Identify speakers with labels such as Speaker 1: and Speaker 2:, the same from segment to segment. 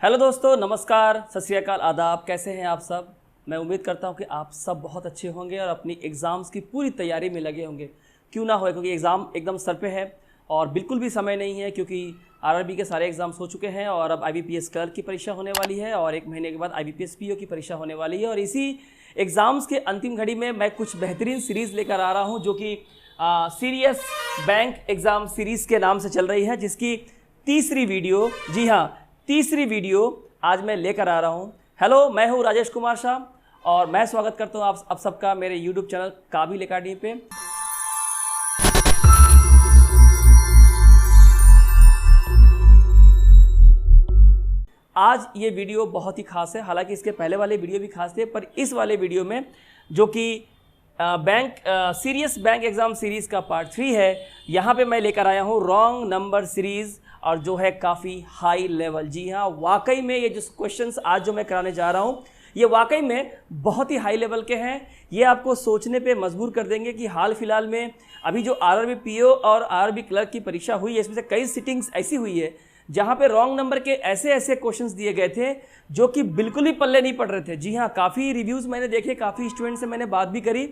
Speaker 1: Hello दोस्तों, नमस्कार, सत श्री अकाल, आदाब। कैसे हैं आप सब? मैं उम्मीद करता हूं कि आप सब बहुत अच्छे होंगे और अपनी एग्ज़ाम्स की पूरी तैयारी में लगे होंगे। क्यों ना हो, क्योंकि एग्ज़ाम एकदम सर पे है और बिल्कुल भी समय नहीं है, क्योंकि आरआरबी के सारे एग्ज़ाम्स हो चुके हैं और अब आईबीपीएस क्लर्क की परीक्षा होने वाली है और 1 महीने के बाद आईबीपीएस पीओ की परीक्षा होने वाली है। और इसी एग्ज़ाम्स के अंतिम घड़ी में मैं कुछ बेहतरीन सीरीज़ लेकर आ रहा हूँ जो कि सीरियस बैंक एग्ज़ाम सीरीज़ के नाम से चल रही है, जिसकी तीसरी वीडियो, जी हाँ, तीसरी वीडियो आज मैं लेकर आ रहा हूं। हेलो, मैं हूं राजेश कुमार शाह और मैं स्वागत करता हूं आप सबका मेरे यूट्यूब चैनल काबिल एकेडमी पे। आज ये वीडियो बहुत ही खास है। हालांकि इसके पहले वाले वीडियो भी खास थे, पर इस वाले वीडियो में जो कि सीरियस बैंक एग्जाम सीरीज़ का पार्ट 3 है, यहाँ पे मैं लेकर आया हूँ रॉन्ग नंबर सीरीज़, और जो है काफ़ी हाई लेवल। जी हाँ, वाकई में ये जो क्वेश्चंस आज जो मैं कराने जा रहा हूँ ये वाकई में बहुत ही हाई लेवल के हैं। ये आपको सोचने पे मजबूर कर देंगे कि हाल फिलहाल में अभी जो आरआरबी पीओ और आरआरबी क्लर्क की परीक्षा हुई है, इसमें से कई सिटिंग्स ऐसी हुई है जहाँ पे रॉन्ग नंबर के ऐसे ऐसे क्वेश्चंस दिए गए थे जो कि बिल्कुल भी पल्ले नहीं पड़ रहे थे। जी हाँ, काफ़ी रिव्यूज़ मैंने देखे, काफ़ी स्टूडेंट से मैंने बात भी करी।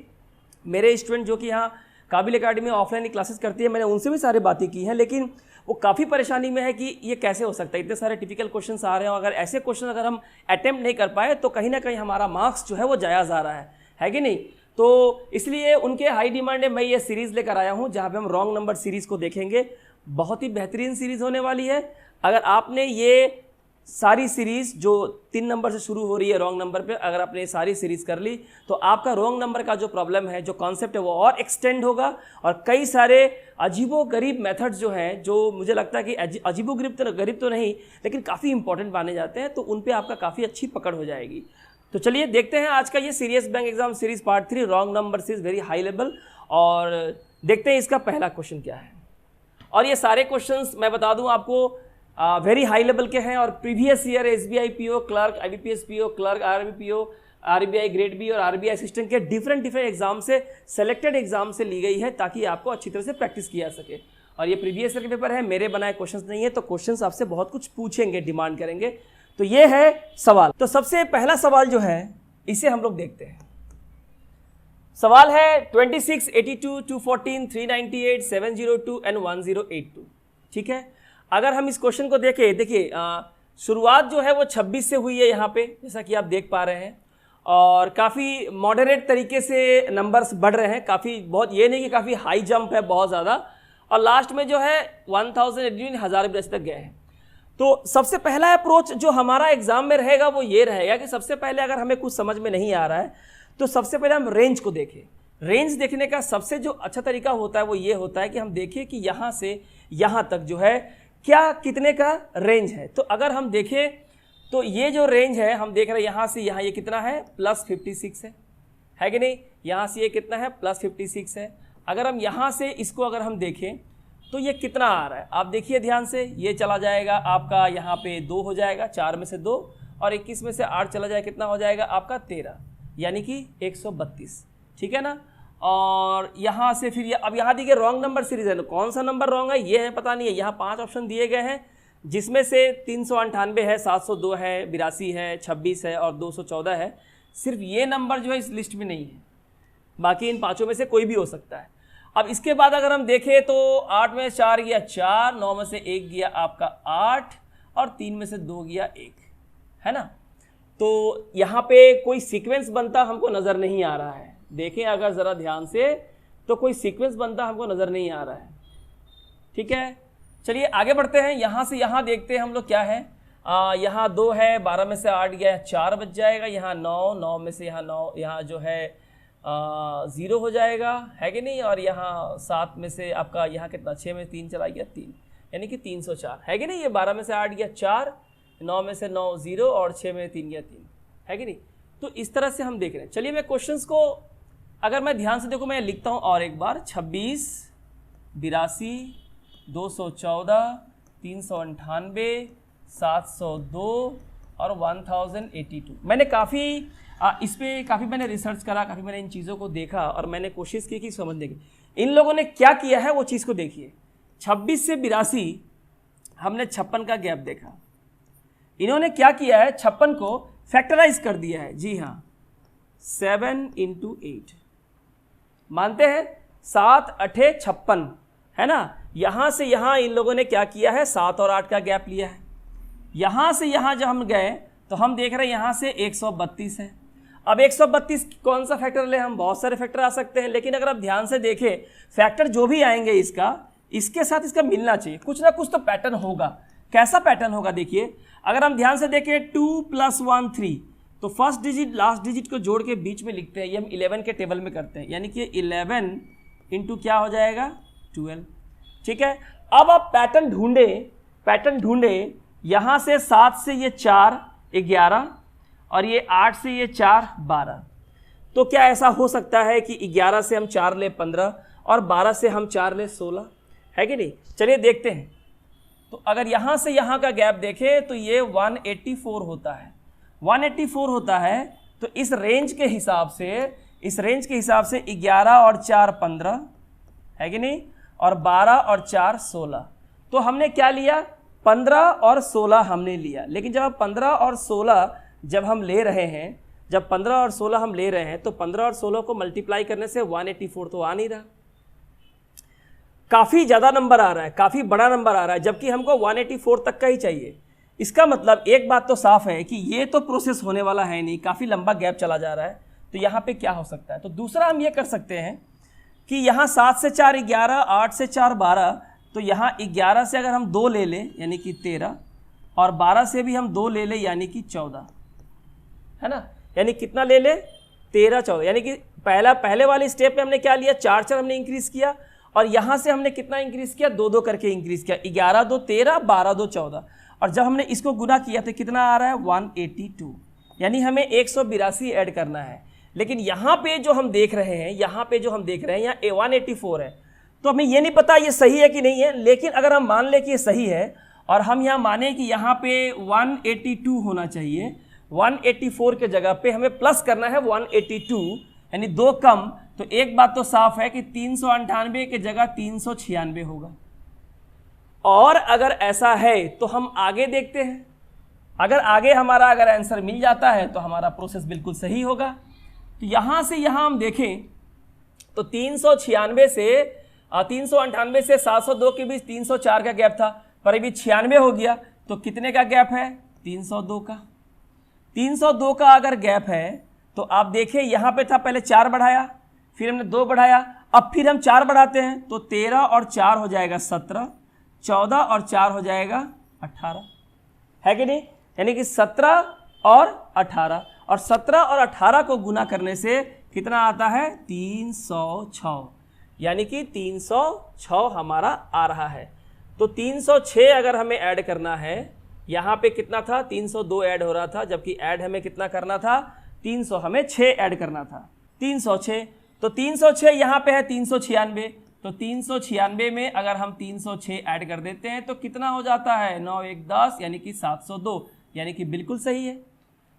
Speaker 1: मेरे स्टूडेंट जो कि यहाँ काबिल एकेडमी में ऑफलाइन क्लासेस करती है, मैंने उनसे भी सारी बातें की हैं, लेकिन वो काफ़ी परेशानी में है कि ये कैसे हो सकता है, इतने सारे टिपिकल क्वेश्चंस आ रहे हैं और अगर ऐसे क्वेश्चन अगर हम अटेम्प्ट नहीं कर पाए तो कहीं ना कहीं हमारा मार्क्स जो है वो जाया जा रहा है कि नहीं। तो इसलिए उनके हाई डिमांड में मैं ये सीरीज़ लेकर आया हूँ जहाँ पे हम रॉन्ग नंबर सीरीज़ को देखेंगे। बहुत ही बेहतरीन सीरीज़ होने वाली है। अगर आपने ये सारी सीरीज़ जो 3 नंबर से शुरू हो रही है रॉन्ग नंबर पे, अगर आपने सारी सीरीज़ कर ली तो आपका रॉन्ग नंबर का जो प्रॉब्लम है, जो कॉन्सेप्ट है, वो और एक्सटेंड होगा और कई सारे अजीबोगरीब मेथड्स जो हैं, जो मुझे लगता है कि अजीबोगरीब तो नहीं, लेकिन काफ़ी इंपॉर्टेंट माने जाते हैं, तो उन पर आपका काफ़ी अच्छी पकड़ हो जाएगी। तो चलिए देखते हैं आज का ये serious bank exam series part 3 wrong number series very high level, और देखते हैं इसका पहला क्वेश्चन क्या है। और ये सारे क्वेश्चन मैं बता दूँ आपको वेरी हाई लेवल के हैं और previous year SBI PO clerk, IBPS PO clerk, RRB PO, RBI grade B और आरबीआई असिस्टेंट के डिफरेंट एग्जाम से सेलेक्टेड एग्जाम से ली गई है ताकि आपको अच्छी तरह से प्रैक्टिस किया सके। और ये प्रीवियस ईयर के पेपर है, मेरे बनाए क्वेश्चंस नहीं है, तो क्वेश्चंस आपसे बहुत कुछ पूछेंगे, डिमांड करेंगे। तो ये है सवाल। तो सबसे पहला सवाल जो है इसे हम लोग देखते हैं। सवाल है 26, 82, 214, 398, 702 एंड 1082। ठीक है, अगर हम इस क्वेश्चन को देखें, देखिए शुरुआत जो है वो 26 से हुई है यहाँ पे, जैसा कि आप देख पा रहे हैं, और काफ़ी मॉडरेट तरीके से नंबर्स बढ़ रहे हैं, काफ़ी बहुत ये नहीं कि काफ़ी हाई जंप है बहुत ज़्यादा, और लास्ट में जो है 1000 ब्रेस तक गए हैं। तो सबसे पहला अप्रोच जो हमारा एग्जाम में रहेगा वो ये रहेगा कि सबसे पहले अगर हमें कुछ समझ में नहीं आ रहा है तो सबसे पहले हम रेंज को देखें। रेंज देखने का सबसे जो अच्छा तरीका होता है वो ये होता है कि हम देखें कि यहाँ से यहाँ तक जो है क्या कितने का रेंज है। तो अगर हम देखें तो ये जो रेंज है हम देख रहे हैं यहाँ से यहाँ ये कितना है, +56 है कि नहीं। यहाँ से ये कितना है, +56 है। अगर हम यहाँ से इसको अगर हम देखें तो ये कितना आ रहा है, आप देखिए ध्यान से, ये चला जाएगा आपका यहाँ पे 2 हो जाएगा, 4 में से 2, और 21 में से 8 चला जाएगा, कितना हो जाएगा आपका 13, यानी कि 132। ठीक है ना। और यहाँ से फिर अब यहाँ देखिए रॉन्ग नंबर सीरीज है, तो कौन सा नंबर रॉन्ग है ये है पता नहीं है। यहाँ 5 ऑप्शन दिए गए हैं जिसमें से 398 है, 702 है, 82 है, 26 है और 214 है। सिर्फ ये नंबर जो है इस लिस्ट में नहीं है, बाकी इन 5 में से कोई भी हो सकता है। अब इसके बाद अगर हम देखें तो 8 में 4 गया 4, 9 में से 1 गया आपका 8 और 3 में से 2 गया 1, है ना। तो यहाँ पे कोई सीक्वेंस बनता हमको नज़र नहीं आ रहा है। देखें अगर ज़रा ध्यान से तो कोई सीक्वेंस बनता हमको नज़र नहीं आ रहा है। ठीक है, चलिए आगे बढ़ते हैं। यहाँ से यहाँ देखते हैं हम लोग क्या है। यहाँ 2 है, 12 में से 8 गया 4 बच जाएगा, यहाँ 9, 9 में से यहाँ 9, यहाँ जो है 0 हो जाएगा, है कि नहीं। और यहाँ 7 में से आपका यहाँ कितना, 6 में 3 चला गया 3, यानी कि 304, है कि नहीं। ये 12 में से 8 गया 4, 9 में से 9 0 और 6 में 3 गया 3, है कि नहीं। तो इस तरह से हम देख रहे हैं। चलिए मैं क्वेश्चंस को अगर मैं ध्यान से देखूँ, मैं लिखता हूँ और एक बार, 26, 82, 214, 398, 702 और 1082। मैंने इस पर काफ़ी मैंने रिसर्च करा, काफ़ी मैंने इन चीज़ों को देखा और मैंने कोशिश की कि समझने की इन लोगों ने क्या किया है वो चीज़ को देखिए। 26 से 82 हमने 56 का गैप देखा, इन्होंने क्या किया है, 56 को फैक्टराइज कर दिया है। जी हाँ, 7 × 8 मानते हैं, 7 8 56 है ना। यहां से यहां इन लोगों ने क्या किया है, 7 और 8 का गैप लिया है। यहां से यहां जब हम गए तो हम देख रहे हैं यहां से 132 है। अब 132 कौन सा फैक्टर ले, हम बहुत सारे फैक्टर आ सकते हैं, लेकिन अगर आप ध्यान से देखें फैक्टर जो भी आएंगे इसके साथ इसका मिलना चाहिए, कुछ ना कुछ तो पैटर्न होगा। कैसा पैटर्न होगा देखिए, अगर हम ध्यान से देखें 2 + 1 3, तो फर्स्ट डिजिट लास्ट डिजिट को जोड़ के बीच में लिखते हैं, ये हम 11 के टेबल में करते हैं, यानी कि 11 × क्या हो जाएगा 12। ठीक है, अब आप पैटर्न ढूंढे, यहां से 7 से ये 4 11 और ये 8 से ये 4 12। तो क्या ऐसा हो सकता है कि 11 से हम 4 ले 15 और 12 से हम 4 ले 16, है कि नहीं? चलिए देखते हैं। तो अगर यहां से यहां का गैप देखें तो ये 184 होता है। 184 होता है, तो इस रेंज के हिसाब से 11 और 4 15, है कि नहीं, और 12 और 4 16। तो हमने क्या लिया, 15 और 16 हमने लिया। लेकिन जब 15 और 16 जब हम ले रहे हैं, तो 15 और 16 को मल्टीप्लाई करने से 184 तो आ नहीं रहा, काफी ज्यादा नंबर आ रहा है, काफी बड़ा नंबर आ रहा है, जबकि हमको 184 तक का ही चाहिए। इसका मतलब एक बात तो साफ है कि ये तो प्रोसेस होने वाला है नहीं, काफी लंबा गैप चला जा रहा है। तो यहाँ पे क्या हो सकता है, तो दूसरा हम ये कर सकते हैं कि यहाँ 7 से 4 11, 8 से 4 12, तो यहाँ 11 से अगर हम 2 ले लें यानी कि 13, और 12 से भी हम 2 ले लें यानी कि 14, है ना। यानी कितना ले ले, 13 14, यानी कि पहले वाले स्टेप में हमने क्या लिया, 4 हमने इंक्रीज किया, और यहाँ से हमने कितना इंक्रीज किया, 2 2 करके इंक्रीज किया, 11 2 13, 12 2 14, और जब हमने इसको गुना किया तो कितना आ रहा है 182, यानी हमें 182 ऐड करना है। लेकिन यहाँ पे जो हम देख रहे हैं, यहाँ 184 है, तो हमें ये नहीं पता ये सही है कि नहीं है। लेकिन अगर हम मान ले कि ये सही है और हम यहाँ माने कि यहाँ पे 182 होना चाहिए, 184 के जगह पे हमें प्लस करना है 182, यानी 2 कम, तो एक बात तो साफ है कि 398 के जगह 396 होगा। और अगर ऐसा है तो हम आगे देखते हैं, अगर आगे हमारा आंसर मिल जाता है तो हमारा प्रोसेस बिल्कुल सही होगा। तो यहाँ से यहाँ हम देखें तो 398 से 702 के बीच 304 का गैप था, पर अभी 96 हो गया, तो कितने का गैप है, 302 का। 302 का अगर गैप है तो आप देखिए यहाँ पे था, पहले 4 बढ़ाया, फिर हमने 2 बढ़ाया, अब फिर हम 4 बढ़ाते हैं, तो 13 और 4 हो जाएगा 17, 14 और 4 हो जाएगा 18, है कि नहीं। यानी कि 17 और 18, और 17 और 18 को गुना करने से कितना आता है, 306, यानी कि 306 हमारा आ रहा है। तो 306 अगर हमें ऐड करना है, यहाँ पे कितना था, 302 ऐड हो रहा था, जबकि ऐड हमें कितना करना था, 300, हमें 6 ऐड करना था, 306। तो 306 यहाँ पे है 396, तो 396 में अगर हम 306 ऐड कर देते हैं तो कितना हो जाता है, 9 1 10, यानी कि 702, यानी कि बिल्कुल सही है।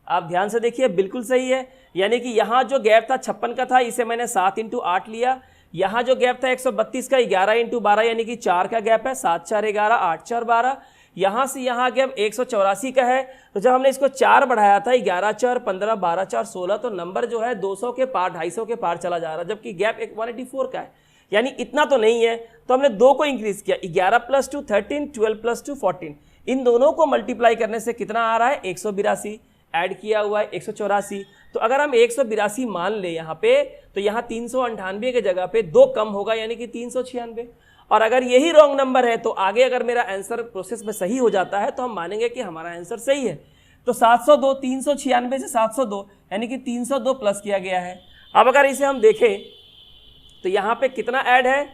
Speaker 1: आप ध्यान से देखिए, बिल्कुल सही है। यानी कि यहाँ जो गैप था 56 का था, इसे मैंने 7 × 8 लिया। यहाँ जो गैप था 132 का, 11 × 12 यानी कि 4 का गैप है, 7 4 11, 8 4 12। यहाँ से यहाँ गैप 184 का है, तो जब हमने इसको 4 बढ़ाया था, 11 4 15, 12 4 16, तो नंबर जो है 200 के पार, 250 के पार चला जा रहा है, जबकि गैप 184 का है, यानी इतना तो नहीं है। तो हमने 2 को इंक्रीज किया, 11 + 2 13, 12 + 2 14, इन दोनों को मल्टीप्लाई करने से कितना आ रहा है, 182, ऐड किया हुआ है 184। तो अगर हम 182 मान ले यहाँ पे, तो यहाँ 398 के जगह पे 2 कम होगा, यानी कि 396। और अगर यही रॉन्ग नंबर है तो आगे अगर मेरा आंसर प्रोसेस में सही हो जाता है तो हम मानेंगे कि हमारा आंसर सही है। तो 702, 396 से 702, यानी कि 302 प्लस किया गया है। अब अगर इसे हम देखें तो यहाँ पे कितना ऐड है,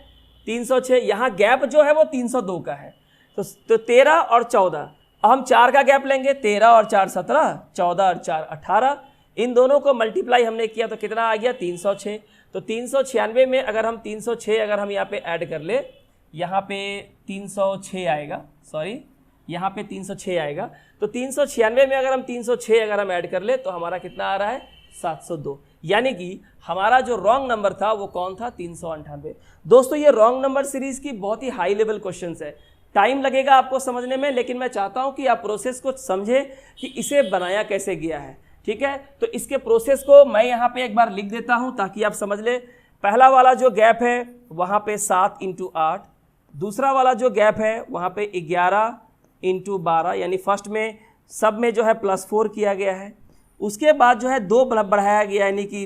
Speaker 1: 306, यहाँ गैप जो है वो 302 का है, तो 13 और 14, हम 4 का गैप लेंगे, 13 और 4 17, 14 और 4 18, इन दोनों को मल्टीप्लाई हमने किया तो कितना आ गया, 306। तो 396 में अगर हम 306 अगर हम यहाँ पे ऐड कर ले, यहाँ पे 306 आएगा, सॉरी यहाँ पे 306 आएगा, तो 396 में अगर हम 306 अगर हम ऐड कर ले तो हमारा कितना आ रहा है, 702, यानी कि हमारा जो रॉन्ग नंबर था वो कौन था, 398। दोस्तों ये रॉन्ग नंबर सीरीज की बहुत ही हाई लेवल क्वेश्चंस है, टाइम लगेगा आपको समझने में, लेकिन मैं चाहता हूं कि आप प्रोसेस को समझे कि इसे बनाया कैसे गया है। ठीक है, तो इसके प्रोसेस को मैं यहाँ पे एक बार लिख देता हूं ताकि आप समझ ले। पहला वाला जो गैप है वहाँ पे 7 × 8, दूसरा वाला जो गैप है वहाँ पे 11 × 12, यानी फर्स्ट में सब में जो है +4 किया गया है। उसके बाद जो है 2 बढ़ाया गया यानी कि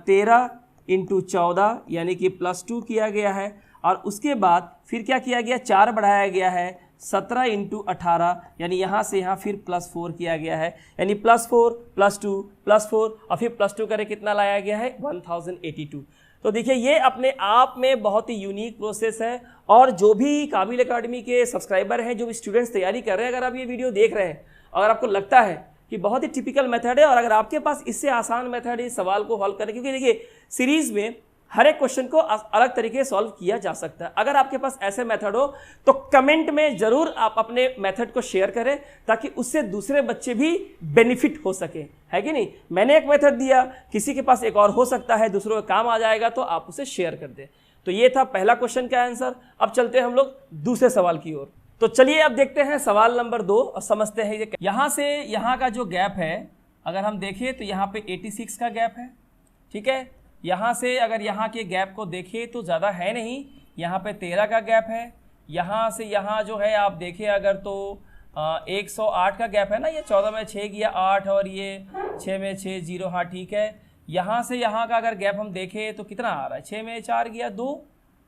Speaker 1: 13 × 14 यानी कि +2 किया गया है। और उसके बाद फिर क्या किया गया, 4 बढ़ाया गया है 17 × 18 यानी यहाँ से यहाँ फिर +4 किया गया है, यानी +4 +2 +4 और फिर +2 करे कितना लाया गया है 1082। तो देखिए ये अपने आप में बहुत ही यूनिक प्रोसेस है। और जो भी काबिल एकेडमी के सब्सक्राइबर हैं, जो भी स्टूडेंट्स तैयारी कर रहे हैं, अगर आप ये वीडियो देख रहे हैं अगर आपको लगता है कि बहुत ही टिपिकल मेथड है और अगर आपके पास इससे आसान मेथड है इस सवाल को हल करने, क्योंकि देखिए सीरीज में हर एक क्वेश्चन को अलग तरीके से सॉल्व किया जा सकता है। अगर आपके पास ऐसे मेथड हो तो कमेंट में ज़रूर आप अपने मेथड को शेयर करें ताकि उससे दूसरे बच्चे भी बेनिफिट हो सके, है कि नहीं। मैंने एक मेथड दिया, किसी के पास एक और हो सकता है, दूसरों का काम आ जाएगा, तो आप उसे शेयर कर दें। तो ये था पहला क्वेश्चन का आंसर। अब चलते हैं हम लोग दूसरे सवाल की ओर। तो चलिए अब देखते हैं सवाल नंबर 2 और समझते हैं ये। यहाँ से यहाँ का जो गैप है अगर हम देखें तो यहाँ पे 86 का गैप है। ठीक है, यहाँ से अगर यहाँ के गैप को देखें तो ज़्यादा है नहीं, यहाँ पे 13 का गैप है। यहाँ से यहाँ जो है आप देखें अगर तो 108 का गैप है ना, ये 14 में 6 गया 8 और ये 6 में 6 0, हाँ ठीक है। यहाँ से यहाँ का अगर गैप हम देखें तो कितना आ रहा है, 6 में 4 गया 2,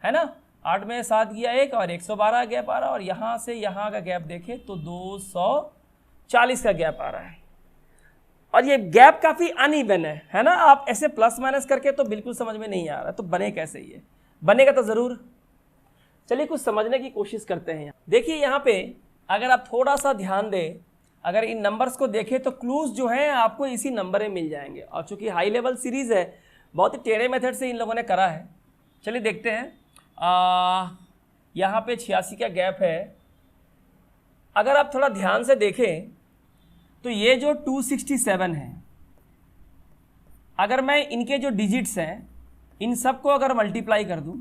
Speaker 1: है ना, 8 में 7 गया 1 और 112 गैप आ रहा है। और यहाँ से यहाँ का गैप देखें तो 240 का गैप आ रहा है। और ये गैप काफ़ी अनइवन है ना। आप ऐसे प्लस माइनस करके तो बिल्कुल समझ में नहीं आ रहा, तो बने कैसे, ये बनेगा तो ज़रूर। चलिए कुछ समझने की कोशिश करते हैं। देखिए यहाँ पे अगर आप थोड़ा सा ध्यान दें, अगर इन नंबर्स को देखें तो क्लूज जो हैं आपको इसी नंबर में मिल जाएंगे। और चूँकि हाई लेवल सीरीज़ है, बहुत ही टेढ़े मेथड से इन लोगों ने करा है। चलिए देखते हैं। यहाँ पे 86 का गैप है। अगर आप थोड़ा ध्यान से देखें तो ये जो 267 है, अगर मैं इनके जो डिजिट्स हैं इन सब को अगर मल्टीप्लाई कर दूं,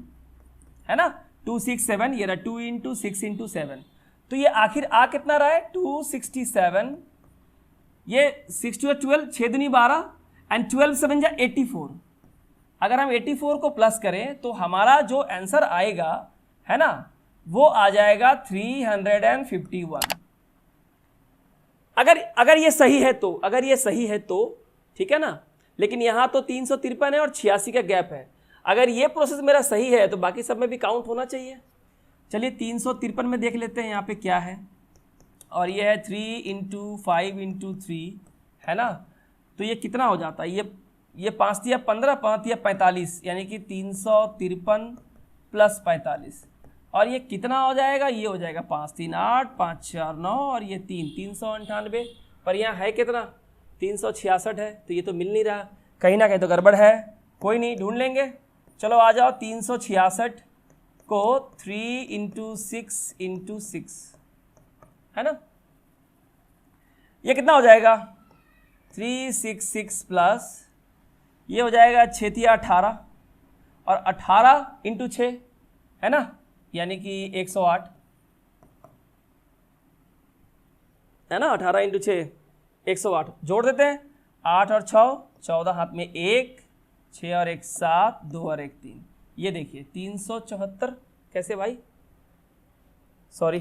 Speaker 1: है ना, 267 ये रहा 2 × 6 × 7, तो ये आखिर आ कितना रहा है 267। ये 6 × 12 6 दूनी 12 एंड 12 7 जा 84। अगर हम 84 को प्लस करें तो हमारा जो आंसर आएगा, है ना, वो आ जाएगा 351। अगर ये सही है तो, अगर ये सही है तो ठीक है ना। लेकिन यहाँ तो 353 है और 86 का गैप है। अगर ये प्रोसेस मेरा सही है तो बाकी सब में भी काउंट होना चाहिए। चलिए 353 में देख लेते हैं यहाँ पे क्या है। और ये है 3 × 5 × 3, है ना। तो ये कितना हो जाता है, ये 5 × 15 5 × 45 यानी कि 353 + 45। और ये कितना हो जाएगा, ये हो जाएगा 5 3 8 5 4 9 और ये 398। पर यहाँ है कितना 366 है, तो ये तो मिल नहीं रहा, कहीं ना कहीं तो गड़बड़ है। कोई नहीं, ढूंढ लेंगे। चलो आ जाओ, 366 को 3 × 6 × 6, है ना, ये कितना हो जाएगा 366 प्लस ये हो जाएगा 6 × 18 और 18 × 6, है ना, यानी कि 108, है ना। 18 × 6 108 जोड़ देते हैं। 8 और 6 14, हाथ में 1, 6 और 1 7, 2 और 1 3। ये देखिए 374 कैसे भाई, सॉरी,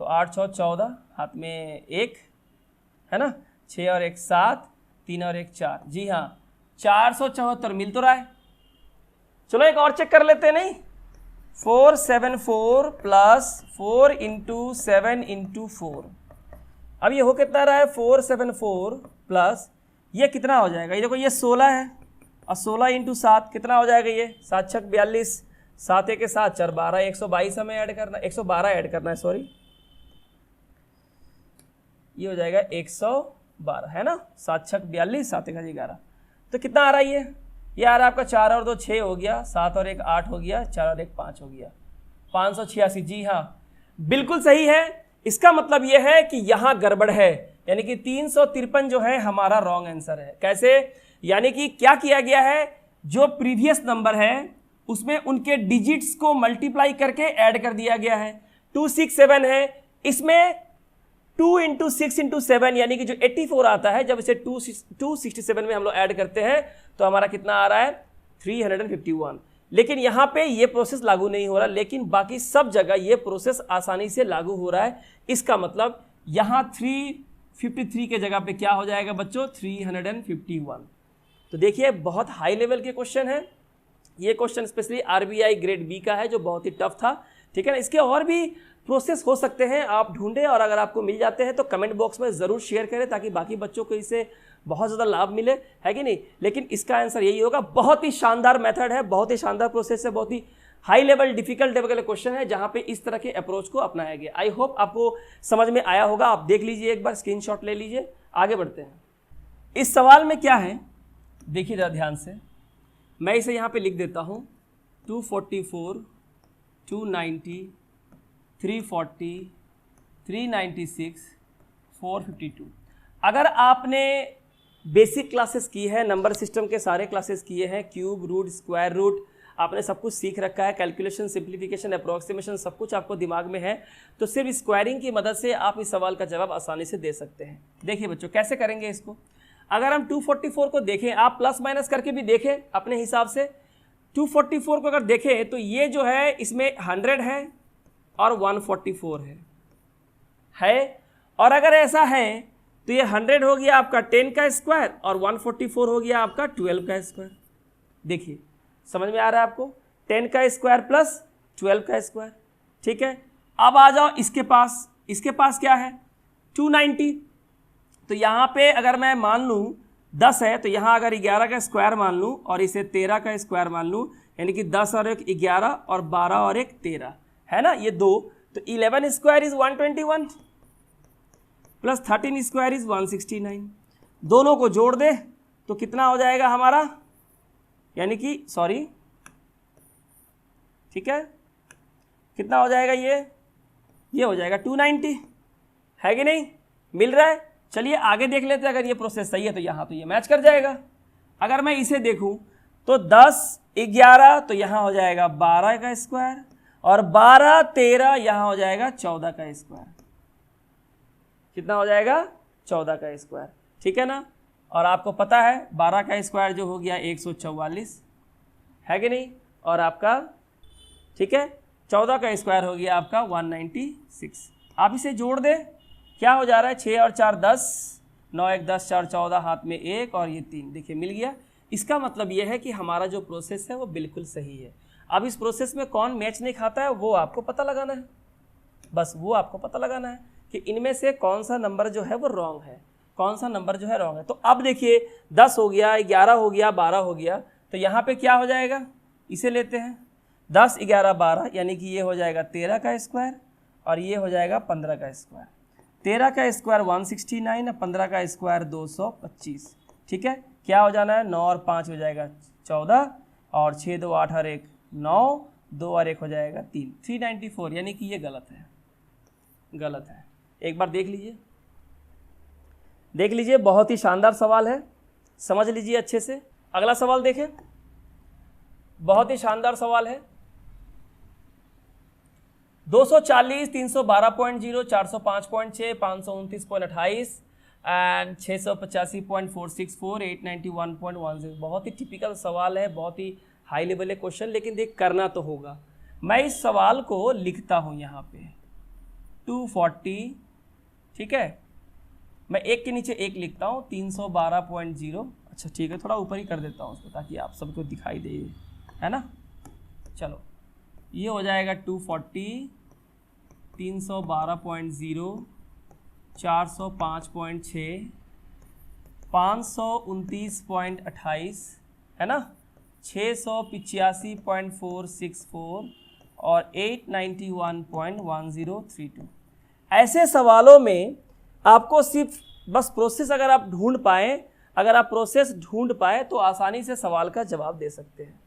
Speaker 1: तो 8 6 14, हाथ में 1, है ना, 6 और 1 7, 3 और 1 4। जी हाँ, 474 मिल तो रहा है। चलो एक और चेक कर लेते हैं। नहीं, 474 प्लस 4 × 7 × 4। अब ये हो कितना रहा है 474 प्लस ये कितना हो जाएगा, ये देखो ये 16 है और 16 × 7 कितना हो जाएगा, ये 7 6 42, 7 1 7 4 12, 122 हमें ऐड करना, 112 ऐड करना है, सॉरी, ये हो जाएगा 112, है ना। 7 6 42, 7 1 11, तो कितना आ रहा है ये आ रहा है आपका 4 और 2 6 हो गया, 7 और 1 8 हो गया, 4 और 1 5 हो गया, 586। जी हाँ, बिल्कुल सही है। इसका मतलब यह है कि यहाँ गड़बड़ है, यानी कि 353 जो है हमारा रॉन्ग आंसर है। कैसे, यानी कि क्या किया गया है, जो प्रीवियस नंबर है उसमें उनके डिजिट्स को मल्टीप्लाई करके ऐड कर दिया गया है। 267 है, इसमें 2 इंटू 6 इंटू 7 यानी कि जो 84 आता है, जब इसे 267 में हम लोग ऐड करते हैं तो हमारा कितना आ रहा है 351। लेकिन यहाँ पे ये प्रोसेस लागू नहीं हो रहा, लेकिन बाकी सब जगह ये प्रोसेस आसानी से लागू हो रहा है। इसका मतलब यहाँ 353 के जगह पे क्या हो जाएगा बच्चों 351। तो देखिए बहुत हाई लेवल के क्वेश्चन है ये question, specially RBI grade B का है जो बहुत ही टफ था, ठीक है ना। इसके और भी प्रोसेस हो सकते हैं, आप ढूंढें और अगर आपको मिल जाते हैं तो कमेंट बॉक्स में ज़रूर शेयर करें ताकि बाकी बच्चों को इससे बहुत ज़्यादा लाभ मिले, है कि नहीं। लेकिन इसका आंसर यही होगा। बहुत ही शानदार मेथड है, बहुत ही शानदार प्रोसेस है, बहुत ही हाई लेवल डिफिकल्ट लेवल का क्वेश्चन है जहाँ पे इस तरह के अप्रोच को अपनाया गया। आई होप आपको समझ में आया होगा। आप देख लीजिए, एक बार स्क्रीनशॉट ले लीजिए, आगे बढ़ते हैं। इस सवाल में क्या है देखिए जरा ध्यान से, मैं इसे यहाँ पे लिख देता हूँ 244, 290, 340, 396, 452। अगर आपने बेसिक क्लासेस की है, नंबर सिस्टम के सारे क्लासेस किए हैं, क्यूब, रूट, स्क्वायर रूट, आपने सब कुछ सीख रखा है, कैलकुलेशन, सिंप्लीफिकेशन, अप्रोक्सीमेशन सब कुछ आपको दिमाग में है, तो सिर्फ स्क्वायरिंग की मदद से आप इस सवाल का जवाब आसानी से दे सकते हैं। देखिए बच्चों कैसे करेंगे इसको। अगर हम 244 को देखें, आप प्लस माइनस करके भी देखें अपने हिसाब से। 244 को अगर देखें तो ये जो है इसमें 100 है और 144 है। और अगर ऐसा है तो ये 100 हो गया आपका 10 का स्क्वायर और 144 हो गया आपका 12 का स्क्वायर। देखिए समझ में आ रहा है आपको, 10 का स्क्वायर प्लस 12 का स्क्वायर, ठीक है। अब आ जाओ इसके पास क्या है 290। तो यहाँ पे अगर मैं मान लूँ 10 है तो यहाँ अगर 11 का स्क्वायर मान लूँ और इसे 13 का स्क्वायर मान लूँ, यानी कि 10 और 1 11 और 12 और 1 13 है ना, ये 2, तो 11 square is 121 plus 13 square is 169। दोनों को जोड़ दे तो कितना हो जाएगा हमारा, यानी कि सॉरी, ठीक है, कितना हो जाएगा ये हो जाएगा 290, है कि नहीं, मिल रहा है। चलिए आगे देख लेते हैं। अगर ये प्रोसेस सही है तो यहाँ तो ये मैच कर जाएगा। अगर मैं इसे देखूँ तो 10 11 तो यहाँ हो जाएगा 12 का स्क्वायर और 12 13 यहाँ हो जाएगा 14 का स्क्वायर। कितना हो जाएगा 14 का स्क्वायर, ठीक है ना। और आपको पता है 12 का स्क्वायर जो हो गया 144, है कि नहीं, और आपका ठीक है 14 का स्क्वायर हो गया आपका 196। आप इसे जोड़ दे, क्या हो जा रहा है 6 और 4 10, 9 1 10, 4 14, हाथ में 1 और ये 3, देखिए मिल गया। इसका मतलब ये है कि हमारा जो प्रोसेस है वो बिल्कुल सही है। अब इस प्रोसेस में कौन मैच नहीं खाता है वो आपको पता लगाना है, बस वो आपको पता लगाना है कि इनमें से कौन सा नंबर जो है वो रॉन्ग है, कौन सा नंबर जो है रॉन्ग है। तो अब देखिए 10 हो गया, 11 हो गया, 12 हो गया, तो यहाँ पे क्या हो जाएगा, इसे लेते हैं 10 11 12, यानी कि ये हो जाएगा 13 का स्क्वायर और ये हो जाएगा 15 का स्क्वायर। 13 का स्क्वायर 169 और 15 का स्क्वायर 225, ठीक है। क्या हो जाना है 9 और 5 हो जाएगा 14 और 6 2 8 और 1 9, 2 और 1 हो जाएगा 3, 394, यानी कि ये गलत है, गलत है। एक बार देख लीजिए, देख लीजिए, बहुत ही शानदार सवाल है, समझ लीजिए अच्छे से। अगला सवाल देखें, बहुत ही शानदार सवाल है। 240, 312.0, 405.6, 529.28 एंड 685.464, 891.10। बहुत ही टिपिकल सवाल है, बहुत ही हाई लेवल है क्वेश्चन, लेकिन देख करना तो होगा। मैं इस सवाल को लिखता हूँ यहाँ पे 240, ठीक है, मैं एक के नीचे एक लिखता हूँ 312.0, अच्छा ठीक है, थोड़ा ऊपर ही कर देता हूँ उसको ताकि आप सबको दिखाई दे, है ना। चलो ये हो जाएगा 240, 312.0, 405.6, 529.28, है ना, 685.464 और 891.1032। ऐसे सवालों में आपको सिर्फ बस प्रोसेस अगर आप ढूंढ पाए तो आसानी से सवाल का जवाब दे सकते हैं।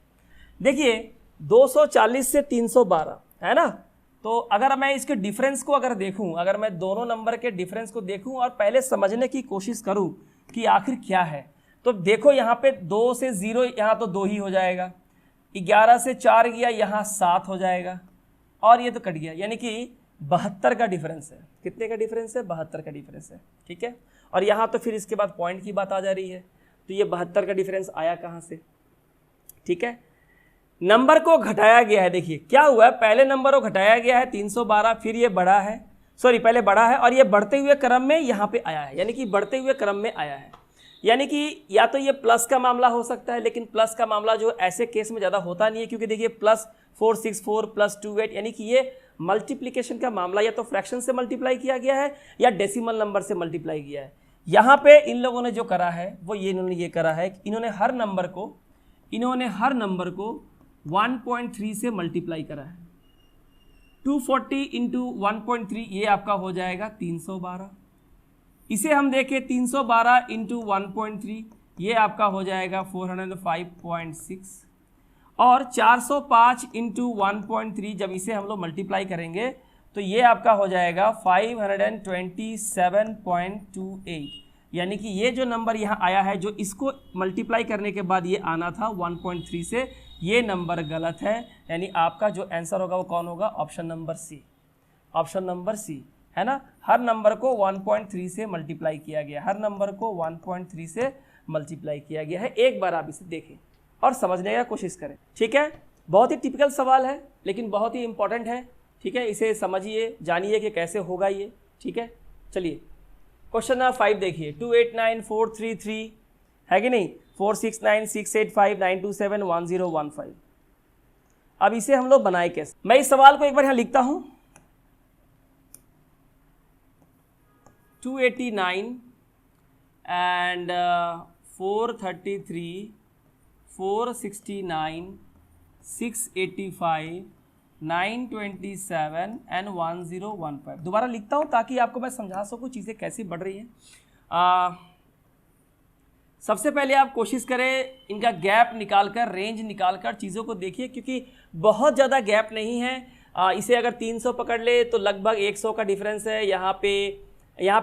Speaker 1: देखिए 240 से 312 है ना, तो अगर मैं इसके डिफरेंस को अगर देखूं, अगर मैं दोनों नंबर के डिफरेंस को देखूं और पहले समझने की कोशिश करूं कि आखिर क्या है, तो देखो यहाँ पे 2 से 0, यहाँ तो 2 ही हो जाएगा, 11 से 4 गया, यहाँ 7 हो जाएगा और ये तो कट गया, यानी कि 72 का डिफरेंस है। कितने का डिफरेंस है? 72 का डिफरेंस है, ठीक है। और यहाँ तो फिर इसके बाद पॉइंट की बात आ जा रही है, तो ये 72 का डिफरेंस आया कहाँ से? ठीक है, नंबर को घटाया गया है। देखिए क्या हुआ है, पहले नंबर को घटाया गया है 312, फिर ये बढ़ा है, सॉरी पहले बढ़ा है और ये बढ़ते हुए क्रम में यहाँ पे आया है, यानी कि बढ़ते हुए क्रम में आया है। यानी कि या तो ये प्लस का मामला हो सकता है, लेकिन प्लस का मामला जो ऐसे केस में ज़्यादा होता नहीं है, क्योंकि देखिए +464 +28, यानी कि ये मल्टीप्लिकेशन का मामला या तो फ्रैक्शन से मल्टीप्लाई किया गया है या डेसिमल नंबर से मल्टीप्लाई किया है। यहाँ पे इन लोगों ने जो करा है वो इन्होंने ये करा है, इन्होंने हर नंबर को 1.3 से मल्टीप्लाई करा है। 240 इंटू 1.3 ये आपका हो जाएगा 312। इसे हम देखें 312 इंटू 1.3 ये आपका हो जाएगा 405.6 और 405 इंटू 1.3 जब इसे हम लोग मल्टीप्लाई करेंगे तो ये आपका हो जाएगा 527.28, यानी कि ये जो नंबर यहाँ आया है, जो इसको मल्टीप्लाई करने के बाद ये आना था 1.3 से, ये नंबर गलत है। यानी आपका जो आंसर होगा वो कौन होगा? Option number C, option number C, है ना। हर नंबर को 1.3 से मल्टीप्लाई किया गया, हर नंबर को 1.3 से मल्टीप्लाई किया गया है। एक बार आप इसे देखें और समझने का कोशिश करें, ठीक है। बहुत ही टिपिकल सवाल है लेकिन बहुत ही इंपॉर्टेंट है, ठीक है। इसे समझिए, जानिए कि कैसे होगा ये, ठीक है। चलिए क्वेश्चन नंबर 5 देखिए, 289,433 है कि नहीं, 469,685,927,1015। अब इसे हम लोग बनाए कैसे? मैं इस सवाल को एक बार यहाँ लिखता हूँ, 289 and 433, 469, 685, 927 and 1015। दोबारा लिखता हूँ ताकि आपको मैं समझा सकूँ चीज़ें कैसी बढ़ रही हैं। सबसे पहले आप कोशिश करें इनका गैप निकालकर, रेंज निकालकर चीज़ों को देखिए, क्योंकि बहुत ज़्यादा गैप नहीं है। इसे अगर 300 पकड़ ले तो लगभग 100 का डिफरेंस है। यहाँ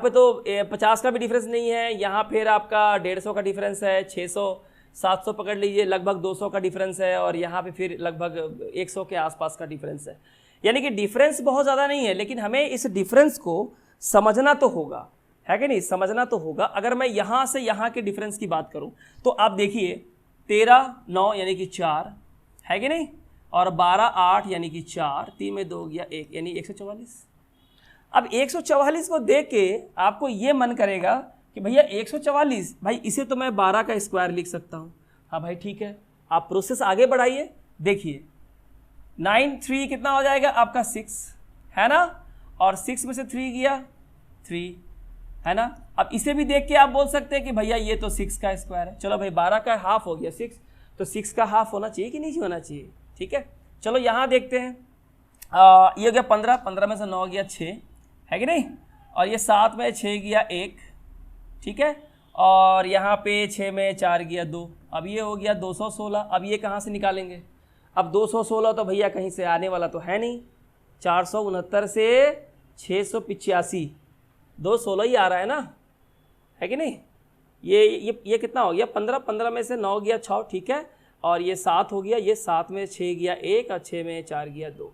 Speaker 1: पे तो 50 का भी डिफरेंस नहीं है। यहाँ फिर आपका 150 का डिफरेंस है, 600 700 पकड़ लीजिए, लगभग 200 का डिफरेंस है, और यहाँ पे फिर लगभग 100 के आसपास का डिफरेंस है। यानी कि डिफरेंस बहुत ज़्यादा नहीं है, लेकिन हमें इस डिफरेंस को समझना तो होगा, है कि नहीं, समझना तो होगा। अगर मैं यहाँ से यहाँ के डिफरेंस की बात करूँ तो आप देखिए 13 9 यानी कि 4 है कि नहीं, और 12 8 यानी कि 4, 3 में 2 गया 1 यानी 144। अब 144 को देख के आपको ये मन करेगा कि भैया 144, भाई इसे तो मैं 12 का स्क्वायर लिख सकता हूँ। हाँ भाई ठीक है, आप प्रोसेस आगे बढ़ाइए। देखिए 9 3 कितना हो जाएगा आपका 6, है ना, और 6 में से 3 गया 3, है ना। अब इसे भी देख के आप बोल सकते हैं कि भैया ये तो 6 का स्क्वायर है। चलो भाई 12 का हाफ हो गया 6, तो 6 का हाफ होना चाहिए कि नहीं होना चाहिए, ठीक है। चलो यहाँ देखते हैं, ये हो गया 15, 15 में से 9 गया 6, है कि नहीं, और ये 7 में 6 गया 1, ठीक है, और यहाँ पे 6 में 4 गया 2। अब ये हो गया 216। अब ये कहाँ से निकालेंगे? अब 216 तो भैया कहीं से आने वाला तो है नहीं, 469 से 685, 216 ही आ रहा है ना, है कि नहीं। ये कितना हो गया 15, 15 में से 9 गया 6, ठीक है, और ये 7 हो गया, ये 7 में 6 गया 1 और 6 में 4 गया 2,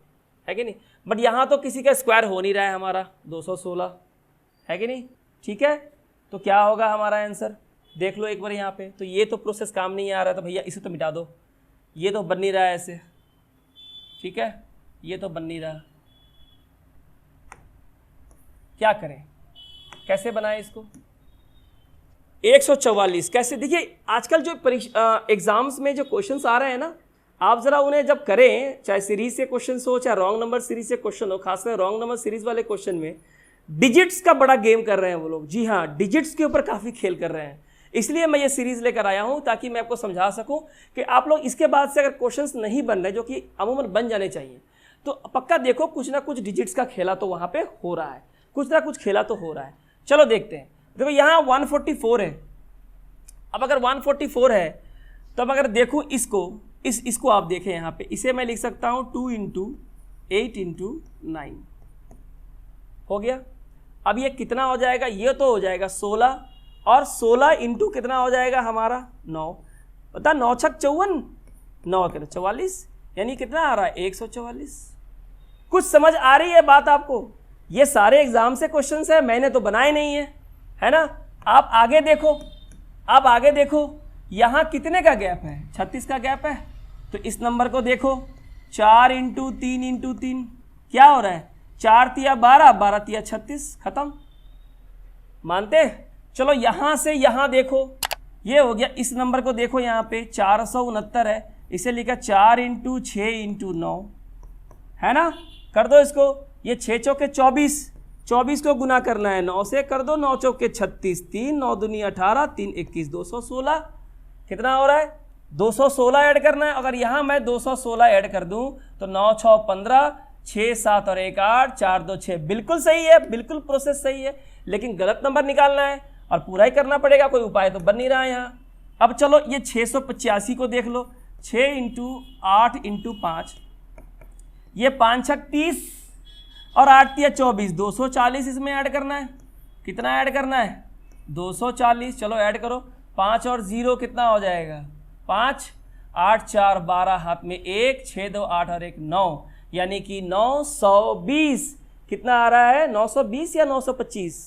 Speaker 1: है कि नहीं। बट यहाँ तो किसी का स्क्वायर हो नहीं रहा है हमारा, 216 है कि नहीं, ठीक है। तो क्या होगा हमारा आंसर, देख लो एक बार यहाँ पे। तो ये तो प्रोसेस काम नहीं आ रहा, तो भैया इसे तो मिटा दो, ये तो बन नहीं रहा है ऐसे, ठीक है, ये तो बन नहीं रहा। क्या करें, कैसे बनाएं इसको? 144 कैसे? देखिए आजकल जो एग्जाम्स में जो क्वेश्चंस आ रहे हैं ना, आप जरा उन्हें जब करें, चाहे सीरीज से क्वेश्चन हो चाहे रॉन्ग नंबर सीरीज से क्वेश्चन हो, खासकर रॉन्ग नंबर सीरीज वाले क्वेश्चन में डिजिट्स का बड़ा गेम कर रहे हैं वो लोग। जी हाँ, डिजिट्स के ऊपर काफ़ी खेल कर रहे हैं। इसलिए मैं ये सीरीज़ लेकर आया हूँ ताकि मैं आपको समझा सकूँ कि आप लोग इसके बाद से अगर क्वेश्चंस नहीं बन रहे, जो कि अमूमन बन जाने चाहिए, तो पक्का देखो कुछ ना कुछ डिजिट्स का खेला तो वहाँ पे हो रहा है, कुछ ना कुछ खेला तो हो रहा है। चलो देखते हैं। देखो यहाँ 144 है। अब अगर 144 है तो अब अगर देखूँ इसको आप देखें यहाँ पे, इसे मैं लिख सकता हूँ 2 × 8 × 9 हो गया। अब ये कितना हो जाएगा? ये तो हो जाएगा 16, और 16 इंटू कितना हो जाएगा हमारा 9। पता 9 छक 54, 9 के 44, यानी कितना आ रहा है 144। कुछ समझ आ रही है बात आपको? ये सारे एग्जाम से क्वेश्चंस है, मैंने तो बनाए नहीं है ना। आप आगे देखो, आप आगे देखो, यहाँ कितने का गैप है? 36 का गैप है। तो इस नंबर को देखो, 4 × 3 × 3 क्या हो रहा है? 4 तिया 12, 12 तिया 36, खत्म। मानते? चलो यहाँ से यहाँ देखो, ये हो गया। इस नंबर को देखो, यहाँ पे 469 है, इसे लिखा 4 × 6 × 9, है ना। कर दो इसको, ये 6 चौके 24, 24 को गुना करना है 9 से, कर दो 9 चौके 36, 3 9 दूनी 18, 3 21, 216। कितना हो रहा है? 216 ऐड करना है। अगर यहाँ मैं 216 ऐड कर दूं तो 9 6 15, 6 7 और 1 8, 4 2 6, बिल्कुल सही है, बिल्कुल प्रोसेस सही है, लेकिन गलत नंबर निकालना है और पूरा ही करना पड़ेगा, कोई उपाय तो बन नहीं रहा है यहाँ। अब चलो ये 685 को देख लो, 6 × 8 × 5, ये 5 6 30 और 8 तिया 24, 240 इसमें ऐड करना है। कितना ऐड करना है? 240। चलो ऐड करो, 5 और 0 कितना हो जाएगा? 5, 8 4 12, हाथ में 1, 6 2 8 और 1 9, यानी कि 920। कितना आ रहा है? 920 या 925?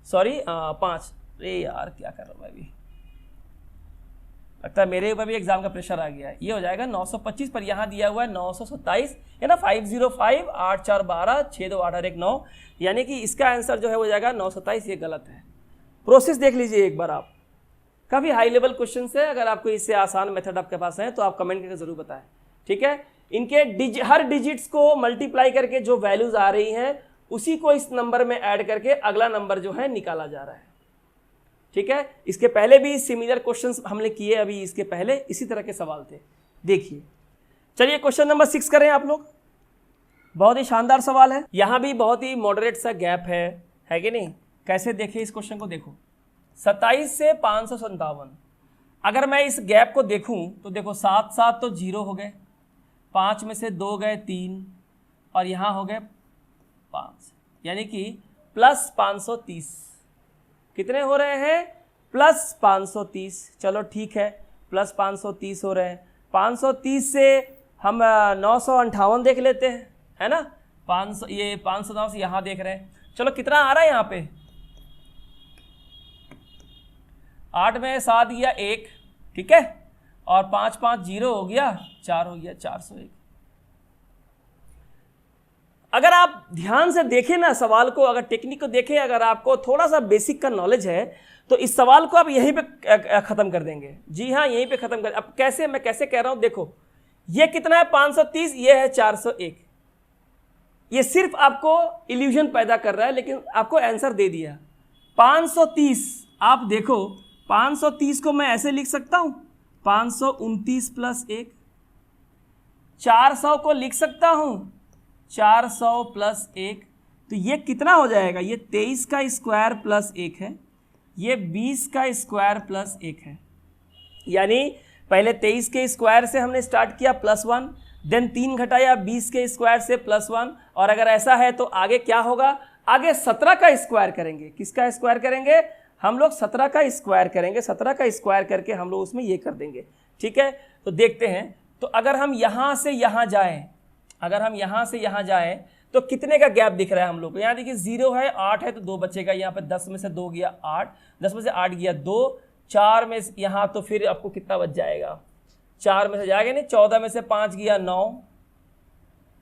Speaker 1: सॉरी 5। अरे यार क्या कर रहा हूँ मैं भी, लगता है मेरे ऊपर भी एग्जाम का प्रेशर आ गया है। ये हो जाएगा 925, पर यहाँ दिया हुआ है 927, है ना। 505, 8 4 12, 6 2 8 और 1 9, यानी कि इसका आंसर जो है हो जाएगा 927। ये गलत है। प्रोसेस देख लीजिए एक बार आप, काफ़ी हाई लेवल क्वेश्चन है। अगर आपको इससे आसान मेथड आपके पास है तो आप कमेंट करके जरूर बताएं, ठीक है। इनके हर डिजिट्स को मल्टीप्लाई करके जो वैल्यूज आ रही हैं उसी को इस नंबर में ऐड करके अगला नंबर जो है निकाला जा रहा है, ठीक है। इसके पहले भी सिमिलर क्वेश्चंस हमने किए, अभी इसके पहले इसी तरह के सवाल थे। देखिए, चलिए क्वेश्चन नंबर 6 करें आप लोग। बहुत ही शानदार सवाल है, यहां भी बहुत ही मॉडरेट सा गैप है कि नहीं। कैसे देखिए इस क्वेश्चन को, देखो 27 से 557। अगर मैं इस गैप को देखूं तो देखो 7 7 तो 0 हो गए, 5 में से 2 गए 3 और यहां हो गए 5, यानी कि प्लस 530। कितने हो रहे हैं? प्लस 530। चलो ठीक है, प्लस 530 हो रहे हैं। 530 से हम 958 देख लेते हैं, है ना। 500, ये 509 से यहाँ देख रहे हैं। चलो कितना आ रहा है यहाँ पे? 8 में 7 गया 1, ठीक है, और 5 5 0 हो गया, 4 हो गया, 401। अगर आप ध्यान से देखें ना सवाल को, अगर टेक्निक को देखें, अगर आपको थोड़ा सा बेसिक का नॉलेज है तो इस सवाल को आप यहीं पे खत्म कर देंगे। जी हाँ, यहीं पे खत्म कर। अब कैसे, मैं कैसे कह रहा हूं, देखो ये कितना है 530, ये है 401। ये सिर्फ आपको इल्यूजन पैदा कर रहा है, लेकिन आपको आंसर दे दिया 530। आप देखो 530 को मैं ऐसे लिख सकता हूं, 529 प्लस 1। 400 को लिख सकता हूं 400 प्लस 1, तो ये कितना हो जाएगा? ये 23 का स्क्वायर प्लस 1 है, ये 20 का स्क्वायर प्लस 1 है। यानी पहले 23 के स्क्वायर से हमने स्टार्ट किया +1, देन 3 घटाया 20 के स्क्वायर से +1, और अगर ऐसा है तो आगे क्या होगा? आगे 17 का स्क्वायर करेंगे। किसका स्क्वायर करेंगे? हम लोग 17 का स्क्वायर करेंगे। 17 का स्क्वायर करके हम लोग उसमें ये कर देंगे, ठीक है। तो देखते हैं, तो अगर हम यहाँ से यहाँ जाएं, अगर हम यहाँ से यहाँ जाएं तो कितने का गैप दिख रहा है हम लोग को? यहाँ देखिए 0 है, 8 है तो 2 बचेगा। यहाँ पे 10 में से 2 गया 8, 10 में से 8 गया 2, 4 में यहाँ तो फिर आपको कितना बच जाएगा? 4 में से जाएगा नहीं, 14 में से 5 गया 9,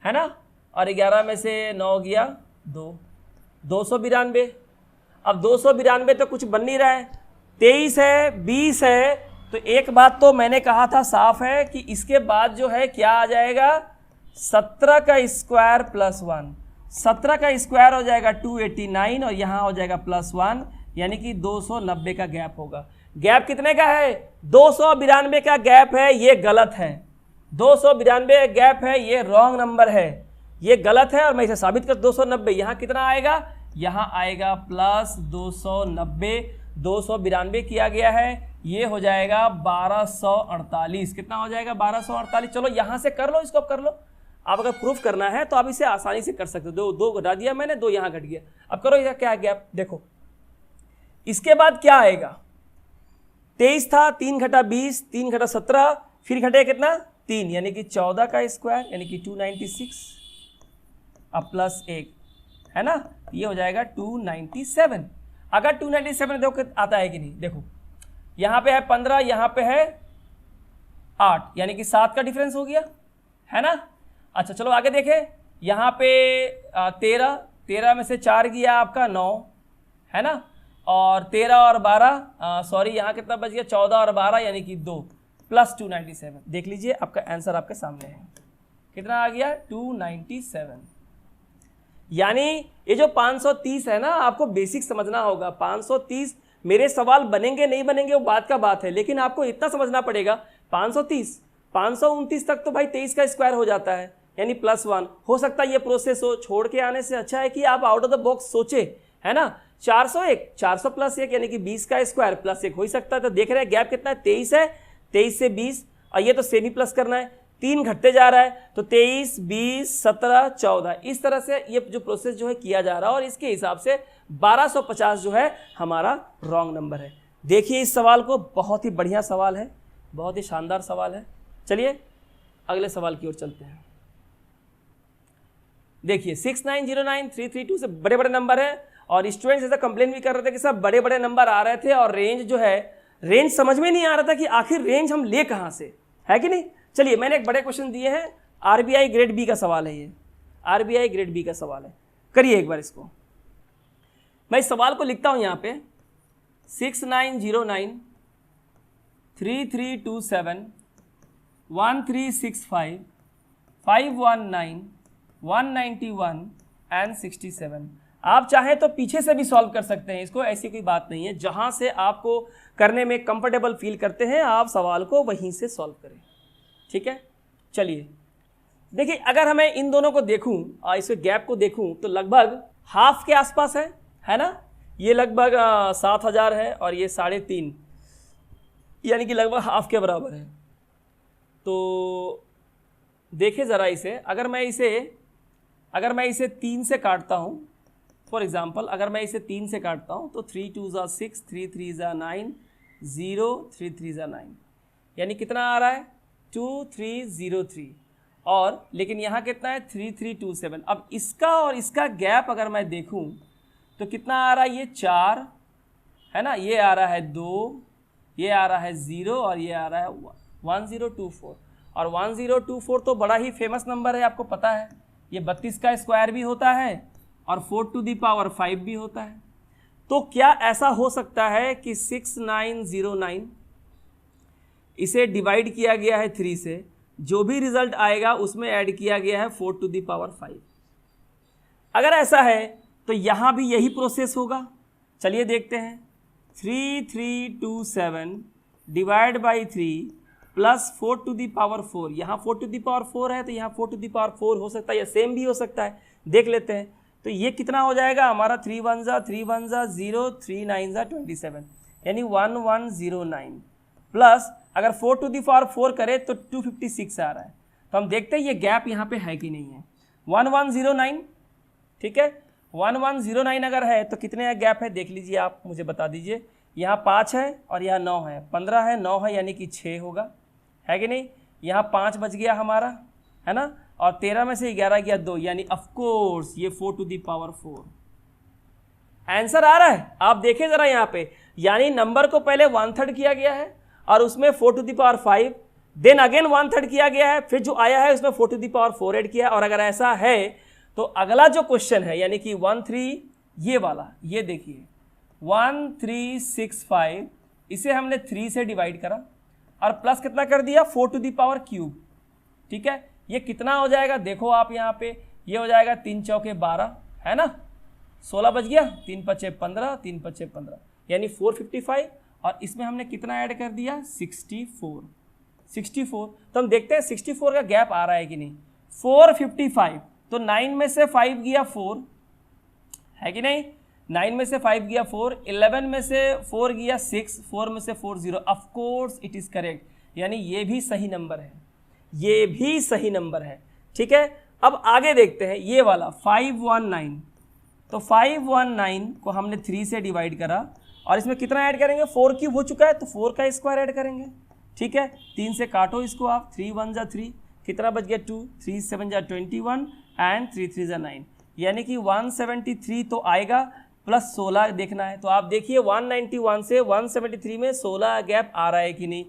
Speaker 1: है ना, और 11 में से 9 गया 2, 292। अब 292 तो कुछ बन नहीं रहा है, 23 है 20 है, तो एक बात तो मैंने कहा था साफ है कि इसके बाद जो है क्या आ जाएगा? 17 का स्क्वायर प्लस 1। 17 का स्क्वायर हो जाएगा 289 और यहाँ हो जाएगा +1, यानी कि 290 का गैप होगा। गैप कितने का है? 292 का गैप है, ये गलत है। 292 गैप है, ये रॉन्ग नंबर है, ये गलत है, और मैं इसे साबित कर 290। यहाँ कितना आएगा? यहाँ आएगा +290। 292 किया गया है, ये हो जाएगा 1248। कितना हो जाएगा? 1248। चलो यहाँ से कर लो, इसको कर लो। आप अगर प्रूफ करना है तो आप इसे आसानी से कर सकते हो। 2 घटा दिया मैंने, 2 यहाँ घट गया। अब करो इसका क्या है गैप, देखो इसके बाद क्या आएगा? 23 था, 3 घटा 20, 3 घटा 17, फिर घटेगा कितना 3 यानी कि 14 का स्क्वायर यानी कि 296 अब प्लस 1 है ना, ये हो जाएगा 297। अगर 297 देखो आता है कि नहीं, देखो यहाँ पे है 15, यहाँ पे है 8 यानी कि 7 का डिफरेंस हो गया है ना। अच्छा चलो आगे देखें, यहाँ पे 13 में से 4 गया आपका 9 है ना, और 13 और 12 सॉरी यहाँ कितना बच गया 14 और 12 यानी कि 2 प्लस 297। देख लीजिए आपका आंसर आपके सामने है, कितना आ गया 297। यानी ये जो 530 है ना, आपको बेसिक समझना होगा। 530 मेरे सवाल बनेंगे नहीं बनेंगे वो बात का बात है, लेकिन आपको इतना समझना पड़ेगा 530 529 तक तो भाई 23 का स्क्वायर हो जाता है यानी +1। हो सकता है ये प्रोसेस हो, छोड़ के आने से अच्छा है कि आप आउट ऑफ द बॉक्स सोचे है ना। 401 400 + 1 यानी कि 20 का स्क्वायर +1 हो ही सकता है। तो देख रहे हैं गैप कितना है 23 है, 23 से 20 और ये तो सेमी प्लस करना है, 3 घटते जा रहा है तो 23 20 17 14 इस तरह से ये जो प्रोसेस जो है किया जा रहा है, और इसके हिसाब से 1250 जो है हमारा रॉन्ग नंबर है। देखिए इस सवाल को, बहुत ही बढ़िया सवाल है, बहुत ही शानदार सवाल है। चलिए अगले सवाल की ओर चलते हैं। देखिए 6909 से बड़े बड़े नंबर है, और स्टूडेंट्स ऐसा कंप्लेन भी कर रहे थे कि सब बड़े बड़े नंबर आ रहे थे और रेंज जो है, रेंज समझ में नहीं आ रहा था कि आखिर रेंज हम ले कहाँ से, है कि नहीं। चलिए मैंने एक बड़े क्वेश्चन दिए हैं, आरबीआई ग्रेड बी का सवाल है, ये आरबीआई ग्रेड बी का सवाल है। करिए एक बार इसको, मैं इस सवाल को लिखता हूं यहाँ पे 6909 3327 1365 519 191 एंड 67। आप चाहें तो पीछे से भी सॉल्व कर सकते हैं इसको, ऐसी कोई बात नहीं है। जहां से आपको करने में कंफर्टेबल फील करते हैं आप सवाल को वहीं से सॉल्व करें, ठीक है। चलिए देखिए, अगर हमें इन दोनों को देखूं और इस गैप को देखूं तो लगभग हाफ के आसपास है ना। ये लगभग 7000 है और ये 3.5 यानी कि लगभग हाफ के बराबर है। तो देखिए ज़रा इसे, अगर मैं इसे 3 से काटता हूँ, फॉर एग्जाम्पल अगर मैं इसे 3 से काटता हूँ तो 3 2 = 6 3 3 = 9 0 3 3 = 9 यानी कितना आ रहा है 2303। और लेकिन यहाँ कितना है 3327। अब इसका और इसका गैप अगर मैं देखूँ तो कितना आ रहा है, ये 4 है ना, ये आ रहा है 2, ये आ रहा है 0 और ये आ रहा है 1024। और 1024 तो बड़ा ही फेमस नंबर है, आपको पता है। ये 32 का स्क्वायर भी होता है और 4⁵ भी होता है। तो क्या ऐसा हो सकता है कि 6909 इसे डिवाइड किया गया है 3 से, जो भी रिजल्ट आएगा उसमें ऐड किया गया है 4⁵? अगर ऐसा है तो यहाँ भी यही प्रोसेस होगा। चलिए देखते हैं, 3327 डिवाइड बाई 3 प्लस 4⁴। यहाँ 4⁴ है तो यहाँ 4⁴ हो सकता है या सेम भी हो सकता है, देख लेते हैं। तो ये कितना हो जाएगा हमारा 3 1 = 0 3 9 = 27 यानी 1109 प्लस अगर 4⁴ करें तो 256 आ रहा है। तो हम देखते हैं ये गैप यहाँ पे है कि नहीं है। 1109 ठीक है, 1109 अगर है तो कितने गैप है देख लीजिए, आप मुझे बता दीजिए। यहाँ 5 है और यहाँ 9 है, 15 है 9 है यानी कि 6 होगा, है कि नहीं। यहाँ 5 बच गया हमारा, है ना, और 13 में से 11 गया 2 यानी ऑफकोर्स ये 4⁴ आंसर आ रहा है। आप देखें ज़रा यहाँ पे, यानी नंबर को पहले 1/3 किया गया है और उसमें 4⁵, देन अगेन 1/3 किया गया है, फिर जो आया है उसमें 4⁴ ऐड किया। और अगर ऐसा है तो अगला जो क्वेश्चन है यानी कि 13 ये वाला, ये देखिए 1365, इसे हमने 3 से डिवाइड करा और प्लस कितना कर दिया 4⁵, ठीक है। ये कितना हो जाएगा देखो आप यहाँ पे, ये हो जाएगा 3 चौके 12 है ना, 16 बच गया, 3 5 15 3 5 15 यानी 455। और इसमें हमने कितना ऐड कर दिया 64। तो हम देखते हैं 64 का गैप आ रहा है कि नहीं। 455 तो 9 में से 5 गया 4, है कि नहीं, 9 में से 5 गया 4, 11 में से 4 गया 6, 4 में से 4 0, of course it is correct, यानी ये भी सही नंबर है, ये भी सही नंबर है, ठीक है। अब आगे देखते हैं ये वाला 519, तो 519 को हमने 3 से डिवाइड करा और इसमें कितना ऐड करेंगे, 4³ हो चुका है तो 4 का स्क्वायर ऐड करेंगे, ठीक है, 3 से काटो इसको आप, 3 1 जा 3, कितना बच गया 2, 3 7 जा 21 एंड 3 3 जा 9, यानी कि 173 तो आएगा प्लस 16 देखना है। तो आप देखिए 191 से 173 में 16 गैप आ रहा है कि नहीं।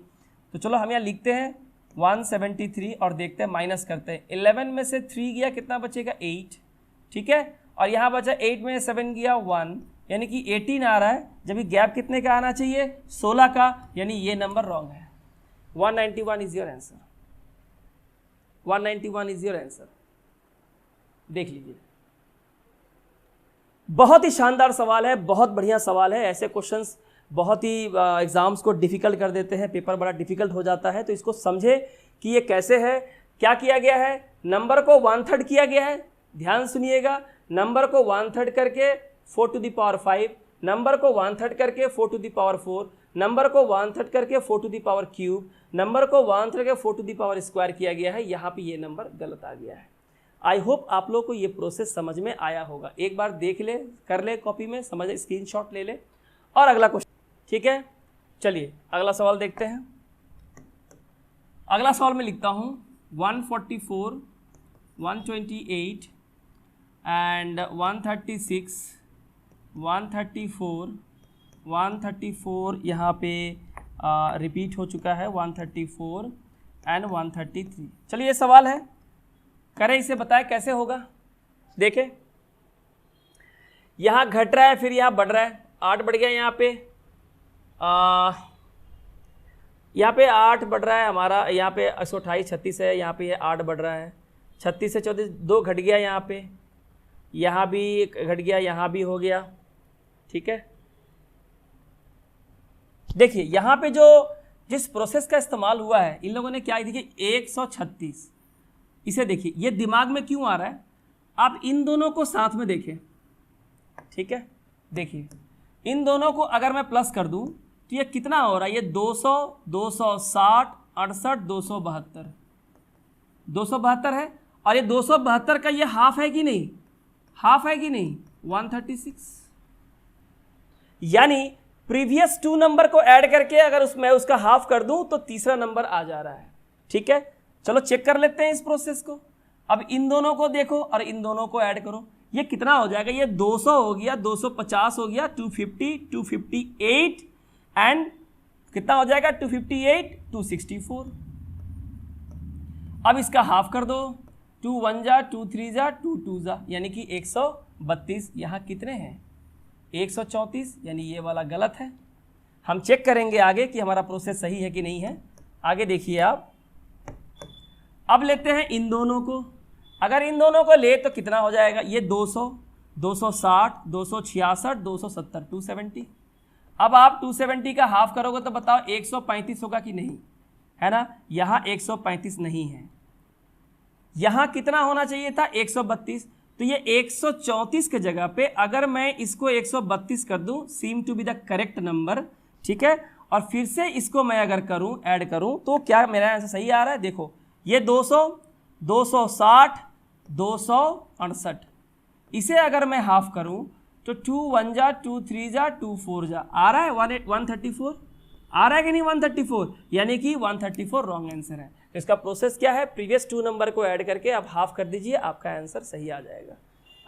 Speaker 1: तो चलो हम यहाँ लिखते हैं 173 और देखते हैं, माइनस करते हैं। 11 में से 3 गया, कितना बचेगा 8, ठीक है, और यहाँ बचा 8 में 7 गया 1, यानी कि 18 आ रहा है, जब गैप कितने का आना चाहिए 16 का, यानी ये नंबर रॉन्ग है। 191 is your answer, 191 is your answer. देख लीजिए, बहुत ही शानदार सवाल है, बहुत बढ़िया सवाल है। ऐसे क्वेश्चंस बहुत ही एग्जाम्स को डिफिकल्ट कर देते हैं, पेपर बड़ा डिफिकल्ट हो जाता है। तो इसको समझे कि ये कैसे है, क्या किया गया है। नंबर को 1/3 किया गया है, ध्यान सुनिएगा, नंबर को 1/3 करके 4 to the power 5, नंबर को 1/3 करके 4 to the power 4, नंबर को 1/3 करके 4 to the power cube, number को 1/3 करके 4 to the power स्क्वायर किया गया है। यहाँ पे ये नंबर गलत आ गया है। आई होप आप लोग को ये प्रोसेस समझ में आया होगा। एक बार देख ले, कर ले कॉपी में, समझ, स्क्रीनशॉट ले ले और अगला क्वेश्चन, ठीक है। चलिए अगला सवाल देखते हैं। अगला सवाल में लिखता हूँ 144, 128 एंड 136, 134, 134 यहाँ पे रिपीट हो चुका है, 134 एंड 133। चलिए ये सवाल है, करें इसे, बताएं कैसे होगा। देखें यहाँ घट रहा है, फिर यहाँ बढ़ रहा है, 8 बढ़ गया यहाँ पे, यहाँ पे 8 बढ़ रहा है हमारा, यहाँ पे 128 36 है, यहाँ पे 8 बढ़ रहा है, 36 से 34 2 घट गया, यहाँ पे यहाँ भी घट गया, यहाँ भी हो गया, ठीक है। देखिए यहाँ पे जो जिस प्रोसेस का इस्तेमाल हुआ है इन लोगों ने क्या, देखिए 136, इसे देखिए ये दिमाग में क्यों आ रहा है, आप इन दोनों को साथ में देखें, ठीक है। देखिए इन दोनों को अगर मैं प्लस कर दूं तो ये कितना हो रहा है, ये 200, 260, 68, 272, 272 है, और ये 272 का ये हाफ है कि नहीं, हाफ है कि नहीं, 136। यानी प्रीवियस 2 नंबर को ऐड करके अगर मैं उसका हाफ कर दूं तो तीसरा नंबर आ जा रहा है, ठीक है। चलो चेक कर लेते हैं इस प्रोसेस को। अब इन दोनों को देखो और इन दोनों को ऐड करो, ये कितना हो जाएगा, ये 200 हो गया, 250 हो गया, 250, 258 एंड कितना हो जाएगा 258, 264। अब इसका हाफ कर दो, 2 1 जा, 2 3 जा, 2 2 जा, यानी कि 132। यहाँ कितने हैं 134, यानी ये वाला गलत है। हम चेक करेंगे आगे कि हमारा प्रोसेस सही है कि नहीं है। आगे देखिए आप, अब लेते हैं इन दोनों को, अगर इन दोनों को ले तो कितना हो जाएगा, ये 200, 260, 266, 270, 270। अब आप 270 का हाफ करोगे तो बताओ 135 होगा कि नहीं, है ना। यहाँ 135 नहीं है, यहाँ कितना होना चाहिए था 132, तो ये 134 के जगह पे अगर मैं इसको 132 कर दूं, seem to be the correct number, ठीक है। और फिर से इसको मैं अगर करूं, ऐड करूं, तो क्या मेरा आंसर सही आ रहा है। देखो ये 200, 260, 268, इसे अगर मैं हाफ करूं तो 2 1 जा, 2 3 जा, 2 4 जा, आ रहा है 134, आ रहा है कि नहीं 134, यानी कि 134 रॉन्ग आंसर है। इसका प्रोसेस क्या है, प्रीवियस 2 नंबर को ऐड करके आप हाफ कर दीजिए, आपका आंसर सही आ जाएगा,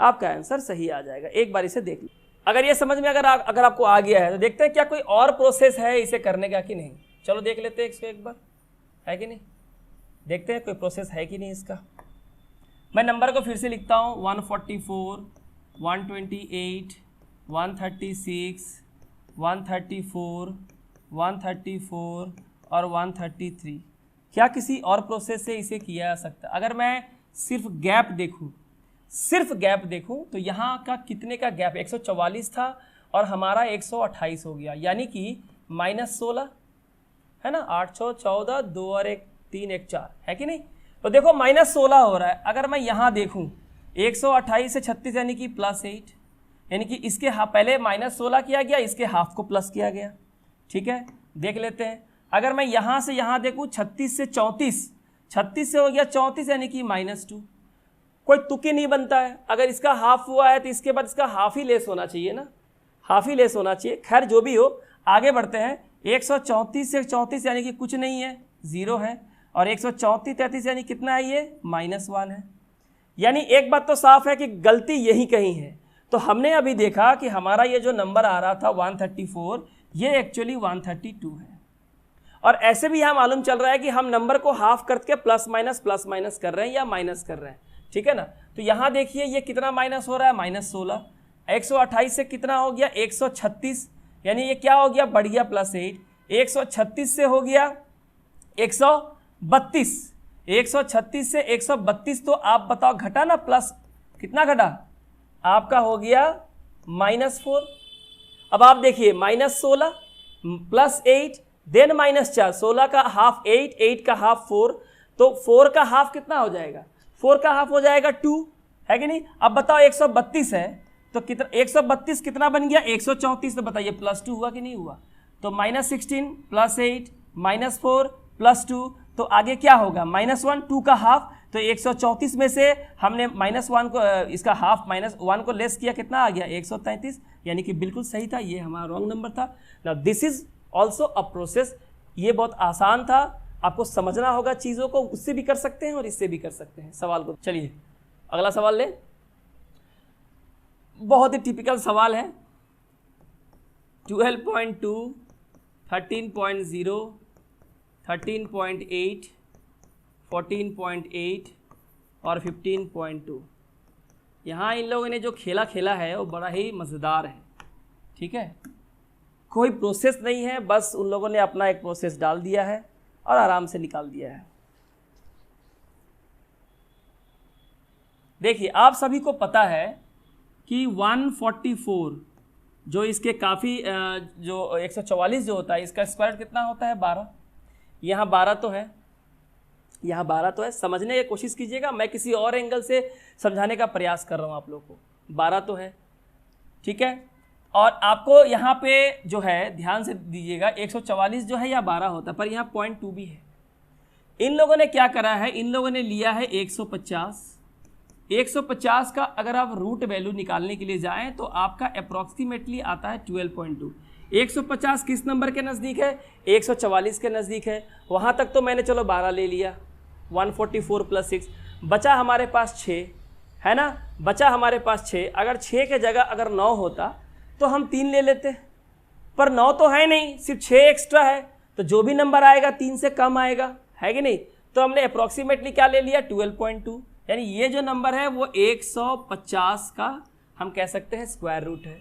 Speaker 1: आपका आंसर सही आ जाएगा। एक बार इसे देख लीजिए, अगर ये समझ में अगर आपको आ गया है तो देखते हैं क्या कोई और प्रोसेस है इसे करने का कि नहीं। चलो देख लेते हैं इसको एक बार, है कि नहीं, देखते हैं कोई प्रोसेस है कि नहीं इसका। मैं नंबर को फिर से लिखता हूँ, 144, 128, 136, 134, 134 और 133। क्या किसी और प्रोसेस से इसे किया जा सकता है। अगर मैं सिर्फ गैप देखूं, सिर्फ गैप देखूं तो यहाँ का कितने का गैप, 144 था और हमारा 128 हो गया, यानी कि -16 है ना, 8 6 14, 2 और 1 3 1 4, है कि नहीं। तो देखो -16 हो रहा है। अगर मैं यहाँ देखूँ 128 से 36 यानी कि +8, यानी कि इसके पहले -16 किया गया, इसके हाफ को प्लस किया गया, ठीक है। देख लेते हैं, अगर मैं यहाँ से यहाँ देखूँ 36 से 34, 36 से हो गया 34 यानी कि -2, कोई तुक्की नहीं बनता है। अगर इसका हाफ हुआ है तो इसके बाद इसका हाफ ही लेस होना चाहिए ना, हाफ ही लेस होना चाहिए। खैर जो भी हो, आगे बढ़ते हैं। 134 से 34 यानी कि कुछ नहीं है, 0 है, और 134 33 यानी कितना है ये, -1 है। यानी एक बात तो साफ है कि गलती यही कहीं है। तो हमने अभी देखा कि हमारा ये जो नंबर आ रहा था 134, ये एक्चुअली 132 है। और ऐसे भी यहाँ मालूम चल रहा है कि हम नंबर को हाफ करके प्लस माइनस कर रहे हैं या माइनस कर रहे हैं, ठीक है ना। तो यहाँ देखिए ये कितना माइनस हो रहा है, -16। 128 से कितना हो गया, 136, यानी ये क्या हो गया, बढ़ गया +8। 136 से हो गया 132, 136 से 132, तो आप बताओ घटा ना, प्लस कितना घटा, आपका हो गया -4। अब आप देखिए -16 +8 देन -4, 16 का हाफ 8, 8 का हाफ 4, तो 4 का हाफ कितना हो जाएगा, 4 का हाफ हो जाएगा 2, है कि नहीं। अब बताओ 132 है तो कितना, 132 कितना बन गया, 134, तो बताइए +2 हुआ कि नहीं हुआ। तो -16 +8 -4 +2, तो आगे क्या होगा, -1, 2 का हाफ, तो 134 में से हमने -1 को, इसका हाफ -1 को लेस किया, कितना आ गया, 133, यानी कि बिल्कुल सही था, ये हमारा रॉन्ग नंबर था। Now this is also a process. ये बहुत आसान था, आपको समझना होगा चीज़ों को, उससे भी कर सकते हैं और इससे भी कर सकते हैं सवाल को। चलिए अगला सवाल ले, बहुत ही टिपिकल सवाल है। 12.2, 13.0, 13.8, 14.8 और 15.2। यहाँ इन लोगों ने जो खेला खेला है वो बड़ा ही मज़ेदार है, ठीक है। कोई प्रोसेस नहीं है, बस उन लोगों ने अपना एक प्रोसेस डाल दिया है और आराम से निकाल दिया है। देखिए आप सभी को पता है कि 144 जो इसके काफ़ी जो 144 जो होता है, इसका स्क्वायर रूट कितना होता है, 12। यहाँ 12 तो है, यहाँ 12 तो है, समझने की कोशिश कीजिएगा, मैं किसी और एंगल से समझाने का प्रयास कर रहा हूँ आप लोग को। 12 तो है, ठीक है। और आपको यहाँ पे जो है ध्यान से दीजिएगा, 144 जो है या 12 होता है, पर यहाँ 0.2 भी है। इन लोगों ने क्या करा है, इन लोगों ने लिया है 150। 150 का अगर आप रूट वैल्यू निकालने के लिए जाएं तो आपका अप्रॉक्सीमेटली आता है 12.2। 150 किस नंबर के नज़दीक है, 144 के नज़दीक है। वहाँ तक तो मैंने चलो 12 ले लिया, 144 + 6, बचा हमारे पास 6, है ना, बचा हमारे पास 6। अगर 6 के जगह अगर 9 होता तो हम 3 ले लेते, पर 9 तो है नहीं, सिर्फ 6 एक्स्ट्रा है, तो जो भी नंबर आएगा 3 से कम आएगा, है कि नहीं। तो हमने अप्रॉक्सीमेटली क्या ले लिया, 12.2, यानी ये जो नंबर है वो 150 का हम कह सकते हैं स्क्वायर रूट है।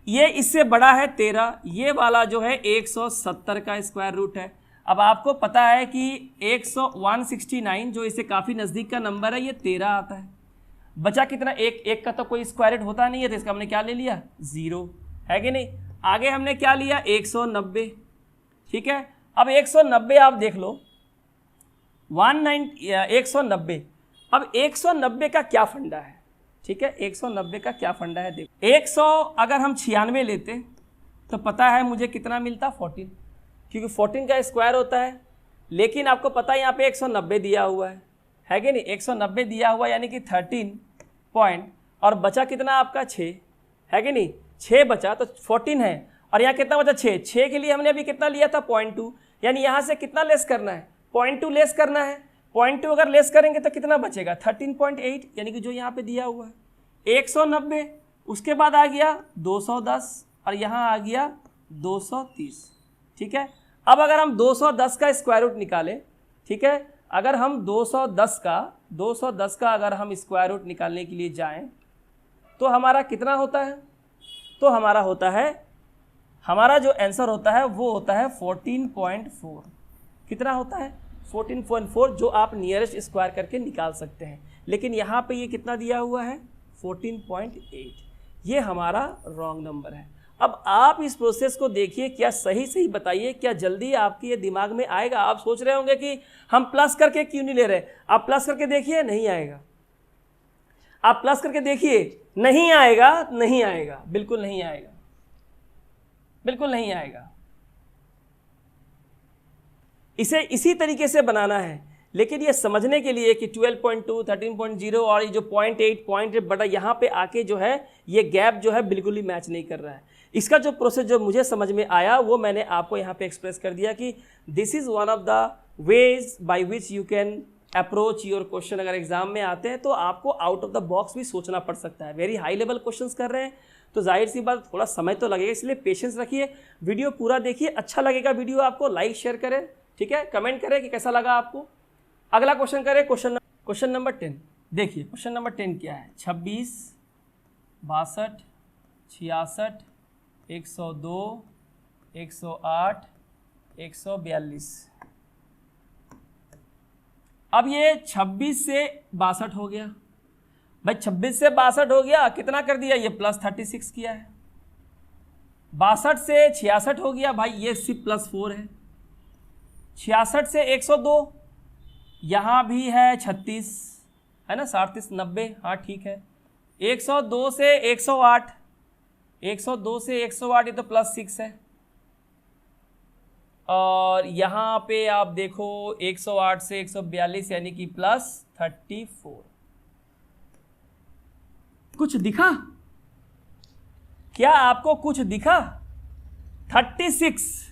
Speaker 1: ये इससे बड़ा है 13, ये वाला जो है 170 का स्क्वायर रूट है। अब आपको पता है कि 169 जो इससे काफ़ी नज़दीक का नंबर है, ये 13 आता है। बचा कितना, एक का तो कोई स्क्वायर रूट होता नहीं है, तो इसका हमने क्या ले लिया, 0, है कि नहीं। आगे हमने क्या लिया, 190, ठीक है। अब 190 आप देख लो, 190। अब 190 का क्या फंडा है, ठीक है, 190 का क्या फंडा है, देखो 100 अगर हम 96 लेते तो पता है मुझे कितना मिलता, 14, क्योंकि 14 का स्क्वायर होता है। लेकिन आपको पता है यहाँ पे 190 दिया हुआ है कि नहीं, 190 दिया हुआ, यानी कि 13 पॉइंट, और बचा कितना आपका 6, है कि नहीं, 6 बचा तो 14 है, और यहाँ कितना बचा, 6 के लिए हमने अभी कितना लिया था, 0.2, यानी यहाँ से कितना लेस करना है, 0.2 लेस करना है। 0.2 अगर लेस करेंगे तो कितना बचेगा, 13.8, यानी कि जो यहाँ पे दिया हुआ है 190, उसके बाद आ गया 210 और यहाँ आ गया 230, ठीक है। अब अगर हम 210 का स्क्वायर रूट निकालें, ठीक है, अगर हम 210 का अगर हम स्क्वायर रूट निकालने के लिए जाएं तो हमारा कितना होता है, तो हमारा होता है, हमारा जो आंसर होता है वो होता है 14.4। कितना होता है, 14.4, जो आप नियरेस्ट स्क्वायर करके निकाल सकते हैं। लेकिन यहाँ पे ये कितना दिया हुआ है, 14.8, ये हमारा रॉन्ग नंबर है। अब आप इस प्रोसेस को देखिए, क्या सही बताइए, क्या जल्दी आपके ये दिमाग में आएगा। आप सोच रहे होंगे कि हम प्लस करके क्यों नहीं ले रहे, आप प्लस करके देखिए, नहीं आएगा। आप प्लस करके देखिए, नहीं आएगा, नहीं आएगा, बिल्कुल नहीं आएगा, बिल्कुल नहीं आएगा। इसे इसी तरीके से बनाना है। लेकिन ये समझने के लिए कि 12.2, 13.0 और ये जो 0.8 बटा यहाँ पे आके जो है ये गैप जो है बिल्कुल ही मैच नहीं कर रहा है। इसका जो प्रोसेस जो मुझे समझ में आया वो मैंने आपको यहाँ पे एक्सप्रेस कर दिया कि this is one of the ways by which you can approach your question. अगर एग्जाम में आते हैं तो आपको आउट ऑफ द बॉक्स भी सोचना पड़ सकता है। वेरी हाई लेवल क्वेश्चंस कर रहे हैं तो जाहिर सी बात थोड़ा समय तो लगेगा, इसलिए पेशेंस रखिए, वीडियो पूरा देखिए। अच्छा लगेगा वीडियो आपको लाइक शेयर करें, ठीक है, कमेंट करें कि कैसा लगा आपको। अगला क्वेश्चन करें, क्वेश्चन नंबर 10। देखिए क्वेश्चन नंबर 10 क्या है, 26, 62, 66, 102, 108, 142। अब ये 26 से 62 हो गया भाई, 26 से 62 हो गया, कितना कर दिया ये प्लस 36 किया है। 62 से 66 हो गया भाई, ये सिर्फ प्लस 4 है। 66 से 102, यहाँ भी है 36 है ना, 37, 90, हाँ ठीक है। 102 से 108, 102 से 108 ये तो प्लस 6 है। और यहाँ पे आप देखो 108 से 142 यानी कि प्लस 34। कुछ दिखा क्या आपको? कुछ दिखा? 36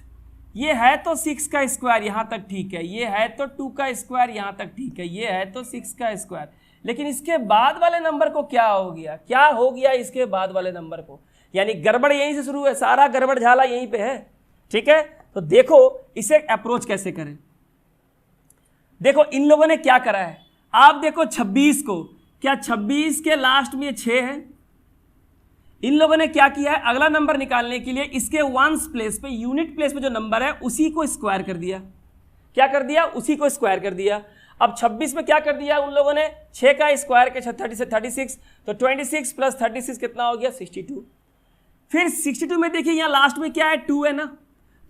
Speaker 1: ये है तो 6 का स्क्वायर यहाँ तक ठीक है, ये है तो 2 का स्क्वायर यहाँ तक ठीक है, ये है तो 6 का स्क्वायर। लेकिन इसके बाद वाले नंबर को क्या हो गया? क्या हो गया इसके बाद वाले नंबर को? यानी गड़बड़ यहीं से शुरू है, सारा गड़बड़ झाला यहीं पे है, ठीक है। तो देखो इसे अप्रोच कैसे करें। देखो इन लोगों ने क्या करा है, आप देखो 26 को, क्या 26 के लास्ट में 6 है? इन लोगों ने क्या किया है, अगला नंबर निकालने के लिए इसके वंस प्लेस पे, यूनिट प्लेस पे जो नंबर है उसी को स्क्वायर कर दिया। क्या कर दिया? उसी को स्क्वायर कर दिया। अब 26 में क्या कर दिया उन लोगों ने, 6 का स्क्वायर के 36, तो 26 प्लस 36 कितना हो गया? 62। फिर 62 में देखिए यहाँ लास्ट में क्या है, 2 है ना,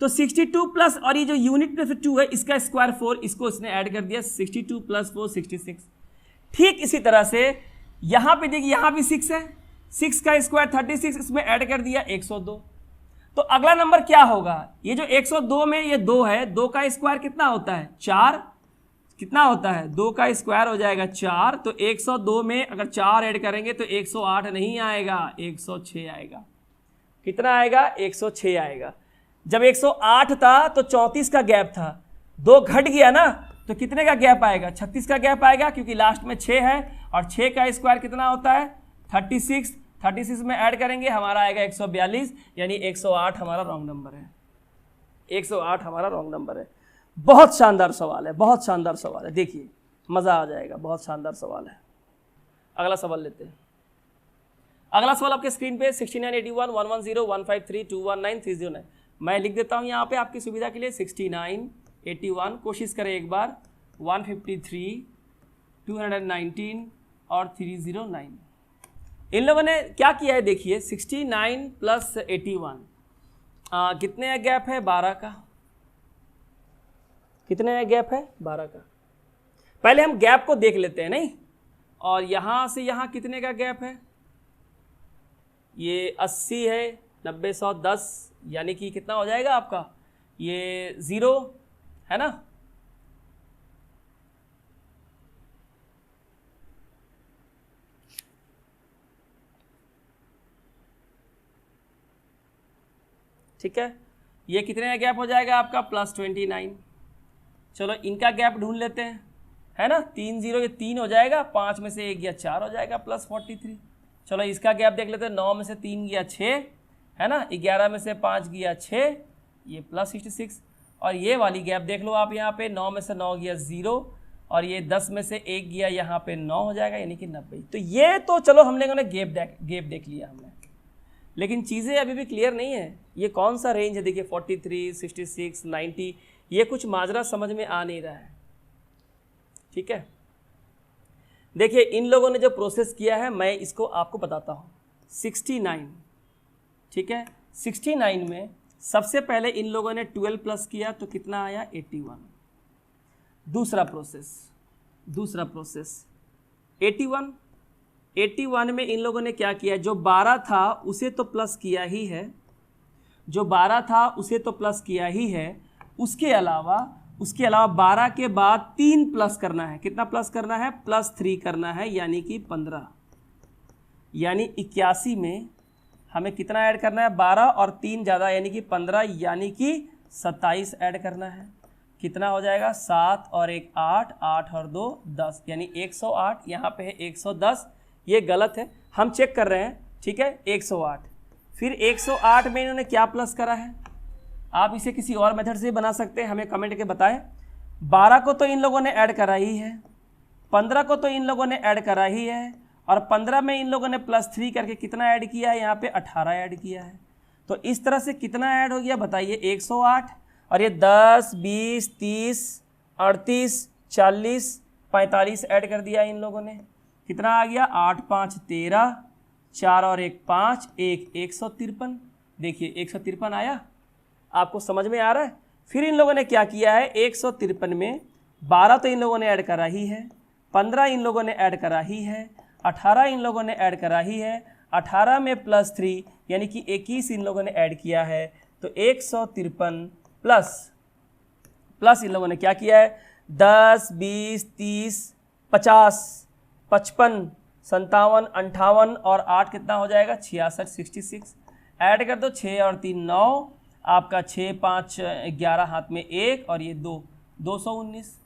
Speaker 1: तो 62 प्लस, और ये जो यूनिट प्लेस 2 है इसका स्क्वायर 4, इसको इसने ऐड कर दिया, 62 प्लस 4 66। ठीक इसी तरह से यहाँ पे देखिए, यहाँ भी 6 है, 6 का स्क्वायर 36, इसमें ऐड कर दिया 102। तो अगला नंबर क्या होगा, ये जो 102 में ये 2 है, 2 का स्क्वायर कितना होता है? 4। कितना होता है? 2 का स्क्वायर हो जाएगा 4, तो 102 में अगर 4 ऐड करेंगे तो 108 नहीं आएगा, 106 आएगा। कितना आएगा? 106 आएगा। जब 108 था तो 34 का गैप था, 2 घट गया ना, तो कितने का गैप आएगा? 36 का गैप आएगा, क्योंकि लास्ट में 6 है, और 6 का स्क्वायर कितना होता है? 36। 36 में ऐड करेंगे हमारा आएगा 142, यानी 108 हमारा रॉन्ग नंबर है। 108 हमारा रॉन्ग नंबर है। बहुत शानदार सवाल है, बहुत शानदार सवाल है, देखिए मज़ा आ जाएगा, बहुत शानदार सवाल है। अगला सवाल लेते हैं। अगला सवाल आपके स्क्रीन पे 69, 81, 110, 153, 219, 309। मैं लिख देता हूँ यहाँ पे आपकी सुविधा के लिए, 69, 81, कोशिश करें एक बार, 153, 219 और 309। इन लोगों ने क्या किया है देखिए, 69 प्लस 81, कितने का गैप है? 12 का। कितने का गैप है? 12 का। पहले हम गैप को देख लेते हैं, नहीं, और यहाँ से यहाँ कितने का गैप है? ये 80 है, 90, 110, यानी कि कितना हो जाएगा आपका? ये 0 है ना। ठीक है, ये कितने का गैप हो जाएगा आपका? प्लस 29। चलो इनका गैप ढूंढ लेते हैं, है ना। 3 0, ये 3 हो जाएगा, 5 में से 1 गया 4 हो जाएगा, प्लस 43। चलो इसका गैप देख लेते हैं, 9 में से 3 गया 6, है ना, 11 में से 5 गया 6, ये प्लस 66। और ये वाली गैप देख लो आप, यहाँ पे 9 में से 9 गया 0, और ये 10 में से 1 गया यहाँ पे 9 हो जाएगा, यानी कि 90। तो ये तो चलो हम लोगों ने गैप देख लिया हमने, लेकिन चीज़ें अभी भी क्लियर नहीं है। ये कौन सा रेंज है? देखिए 43, 66, 90, ये कुछ माजरा समझ में आ नहीं रहा है, ठीक है। देखिए इन लोगों ने जो प्रोसेस किया है, मैं इसको आपको बताता हूँ। 69, ठीक है, 69 में सबसे पहले इन लोगों ने 12 प्लस किया तो कितना आया? 81। दूसरा प्रोसेस 81 में इन लोगों ने क्या किया? जो 12 था उसे तो प्लस किया ही है, जो 12 था उसे तो प्लस किया ही है, उसके अलावा उसके अलावा 12 के बाद 3 प्लस करना है। कितना प्लस करना है? +3 करना है, यानी कि 15। यानी 81 में हमें कितना ऐड करना है? 12 और 3 ज़्यादा यानी कि 15, यानी कि 27 ऐड करना है। कितना हो जाएगा? 7 और 1 8, 8 और 2 10, यानी 108। यहाँ पे है 110, ये गलत है, हम चेक कर रहे हैं। ठीक है, 108। फिर 108 में इन्होंने क्या प्लस करा है? आप इसे किसी और मेथड से बना सकते हैं, हमें कमेंट के बताएं। 12 को तो इन लोगों ने ऐड करा ही है, 15 को तो इन लोगों ने ऐड करा ही है, और 15 में इन लोगों ने +3 करके कितना ऐड किया है? यहाँ पे 18 ऐड किया है। तो इस तरह से कितना ऐड हो गया बताइए? 108, और ये 10 20 30 38 40 45 ऐड कर दिया इन लोगों ने। कितना आ गया? 8 5 13, 4 और 1 5, 153। देखिए 153 आया, आपको समझ में आ रहा है? फिर इन लोगों ने क्या किया है? 153 में 12 तो इन लोगों ने ऐड करा ही है, 15 इन लोगों ने ऐड करा ही है, 18 इन लोगों ने ऐड करा ही है, 18 में +3 यानी कि 21 इन लोगों ने ऐड किया है। तो 153 प्लस इन लोगों ने क्या किया है? 10 20 30 50 55 57 58 और 8 कितना हो जाएगा? 66 66। ऐड कर दो, 6 और 3 9, आपका 6 5 11, हाथ में 1 और ये 2, 219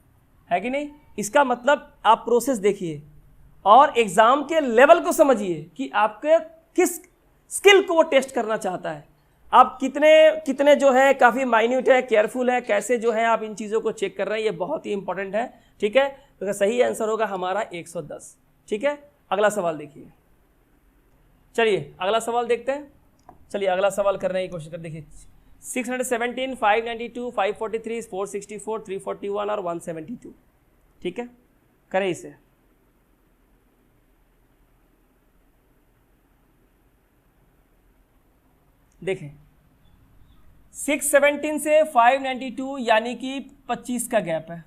Speaker 1: है कि नहीं? इसका मतलब आप प्रोसेस देखिए और एग्जाम के लेवल को समझिए कि आपके किस स्किल को वो टेस्ट करना चाहता है। आप कितने जो है काफ़ी माइन्यूट है, केयरफुल है, कैसे जो है आप इन चीज़ों को चेक कर रहे हैं, ये बहुत ही इंपॉर्टेंट है। ठीक है, तो सही आंसर होगा हमारा 110। ठीक है, अगला सवाल देखिए। चलिए अगला सवाल देखते हैं। चलिए अगला सवाल करने की कोशिश कर देखिए। 617, 592, 543, 464, 341 और 172। ठीक है, करें इसे। देखें 617 से 592 यानी कि 25 का गैप है।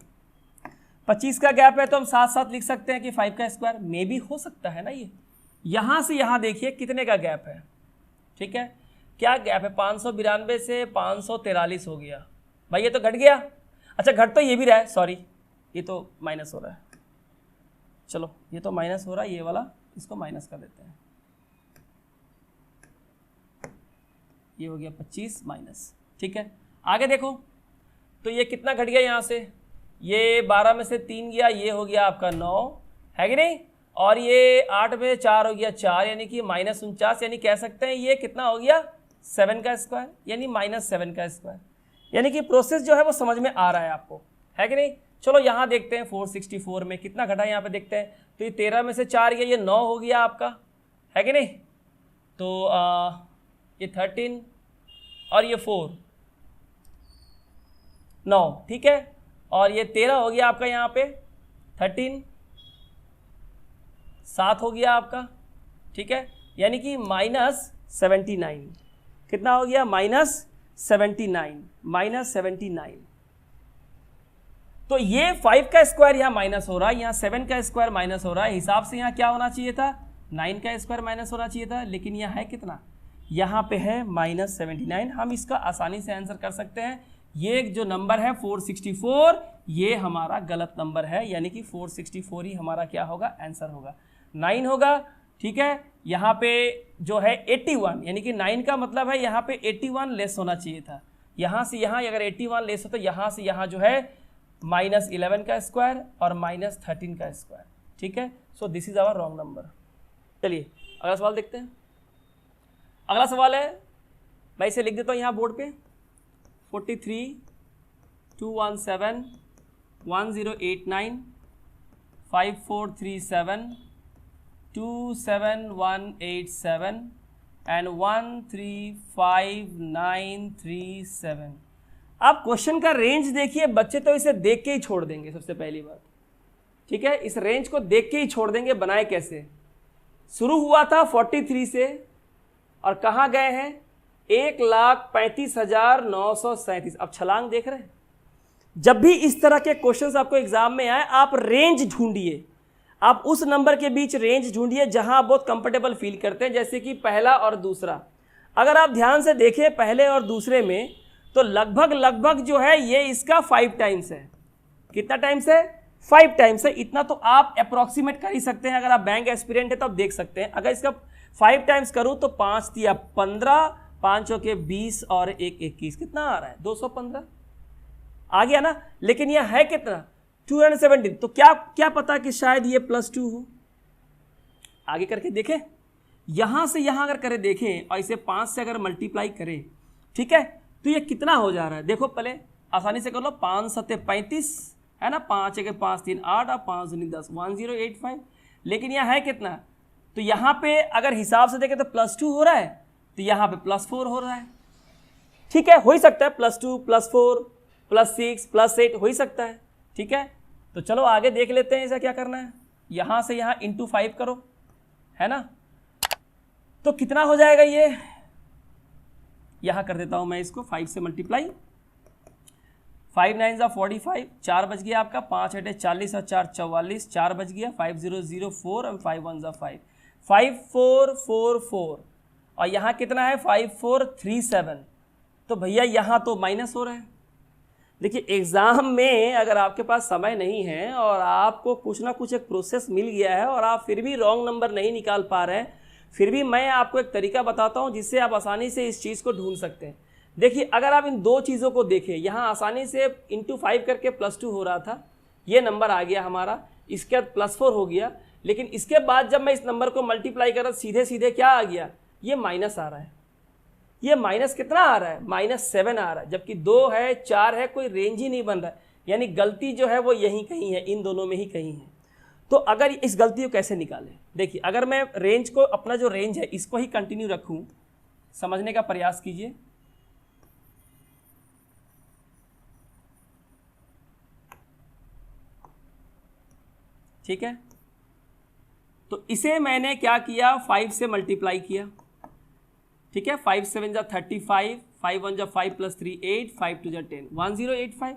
Speaker 1: 25 का गैप है तो हम साथ साथ लिख सकते हैं कि 5 का स्क्वायर मे भी हो सकता है ना। ये यहां से यहां देखिए कितने का गैप है। ठीक है, क्या गैप है? 592 से 543 हो गया। भाई ये तो घट गया। अच्छा घट तो ये भी रहा है, सॉरी ये तो माइनस हो रहा है। चलो ये तो माइनस हो रहा है, ये वाला इसको माइनस कर देते हैं। ये हो गया 25 माइनस। ठीक है, आगे देखो तो ये कितना घट गया यहाँ से? ये 12 में से 3 गया, ये हो गया आपका 9 है कि नहीं, और ये 8 में 4 हो गया 4 यानी कि -49, यानी कह सकते हैं ये कितना हो गया? 7 का स्क्वायर, यानी -7 का स्क्वायर। यानी कि प्रोसेस जो है वो समझ में आ रहा है आपको, है कि नहीं। चलो यहाँ देखते हैं 464 में कितना घटा, यहाँ पे देखते हैं। तो ये 13 में से 4 गया, ये 9 हो गया आपका, है कि नहीं। तो ये 13 और ये 4 9, ठीक है, और ये 13 हो गया आपका, यहाँ पे 13 7 हो गया आपका। ठीक है, यानी कि -79 कितना हो गया? -79। तो ये 5 का स्क्वायर यहाँ माइनस हो रहा है, यहाँ 7 का स्क्वायर माइनस हो रहा है। हिसाब से यहाँ क्या होना चाहिए था? 9 का स्क्वायर माइनस होना चाहिए था, लेकिन यहाँ है कितना? यहाँ पे है -79। हम इसका आसानी से आंसर कर सकते हैं। ये जो नंबर है 464, ये हमारा गलत नंबर है, यानी कि 464 ही हमारा क्या होगा? आंसर होगा, 9 होगा। ठीक है, यहाँ पे जो है 81, यानी कि 9 का मतलब है यहाँ पे 81 लेस होना चाहिए था। यहाँ से यहाँ अगर 81 लेस हो तो यहाँ से यहाँ जो है -11 का स्क्वायर और -13 का स्क्वायर। ठीक है, so this is our wrong number. चलिए अगला सवाल देखते हैं। अगला सवाल है, मैं इसे लिख देता हूँ यहाँ बोर्ड पे, 43 217 1089 5437 27187 एंड 135937। आप क्वेश्चन का रेंज देखिए, बच्चे तो इसे देख के ही छोड़ देंगे सबसे पहली बात। ठीक है, इस रेंज को देख के ही छोड़ देंगे। बनाए कैसे? शुरू हुआ था 43 से और कहाँ गए हैं? 1,35,937। अब छलांग देख रहे हैं। जब भी इस तरह के क्वेश्चंस आपको एग्जाम में आए, आप रेंज ढूंढिए, आप उस नंबर के बीच रेंज ढूंढिए जहां आप बहुत कंफर्टेबल फील करते हैं, जैसे कि पहला और दूसरा। अगर आप ध्यान से देखें पहले और दूसरे में, तो लगभग लगभग जो है ये इसका 5 टाइम्स है। कितना टाइम्स है? 5 टाइम्स है। इतना तो आप अप्रोक्सीमेट कर ही सकते हैं, अगर आप बैंक एस्पिरेंट है तो आप देख सकते हैं। अगर इसका 5 टाइम्स करूं तो 5 दिया 15, 5 के 20 और 1 21, कितना आ रहा है? 215 आ गया ना। लेकिन यह है कितना? 217। तो क्या पता कि शायद ये +2 हो। आगे करके देखें, यहां से यहां अगर करें देखें और इसे 5 से अगर मल्टीप्लाई करें, ठीक है, तो ये कितना हो जा रहा है? देखो पहले आसानी से कर लो। 5 7 35 है ना, 5 1 5 3 8 और 5 2 10, 1085। लेकिन यह है कितना? तो यहाँ पे अगर हिसाब से देखें तो +2 हो रहा है, तो यहाँ पे +4 हो रहा है। ठीक है, हो ही सकता है +2 +4 +6 +8 हो ही सकता है। ठीक है, तो चलो आगे देख लेते हैं। इसे क्या करना है, यहाँ से यहाँ इंटू 5 करो, है ना। तो कितना हो जाएगा ये? यहाँ कर देता हूँ मैं इसको 5 से मल्टीप्लाई। 5 9 45, 4 बच गया आपका, 5 8 40 और 4 44, 4 बच गया, 5 0 0 4 और 5 1 5, 5 4 4 4 और यहाँ कितना है? 5 4 3 7। तो भैया यहाँ तो माइनस हो रहा है। देखिए एग्ज़ाम में अगर आपके पास समय नहीं है और आपको कुछ ना कुछ एक प्रोसेस मिल गया है और आप फिर भी रॉन्ग नंबर नहीं निकाल पा रहे हैं, फिर भी मैं आपको एक तरीका बताता हूँ जिससे आप आसानी से इस चीज़ को ढूंढ सकते हैं। देखिए अगर आप इन दो चीज़ों को देखें, यहाँ आसानी से इंटू 5 करके +2 हो रहा था, ये नंबर आ गया हमारा, इसके बाद +4 हो गया। लेकिन इसके बाद जब मैं इस नंबर को मल्टीप्लाई कर रहा सीधे सीधे क्या आ गया? ये माइनस आ रहा है। ये माइनस कितना आ रहा है? -7 आ रहा है, जबकि 2 है 4 है, कोई रेंज ही नहीं बन रहा है। यानी गलती जो है वो यहीं कहीं है, इन दोनों में ही कहीं है। तो अगर इस गलती को कैसे निकालें? देखिए अगर मैं रेंज को, अपना जो रेंज है इसको ही कंटिन्यू रखूं, समझने का प्रयास कीजिए। ठीक है, तो इसे मैंने क्या किया? 5 से मल्टीप्लाई किया। ठीक है, 5 7 जा 35, 5 1 जा 5 + 3 8, 5 2 जा 10, 1085।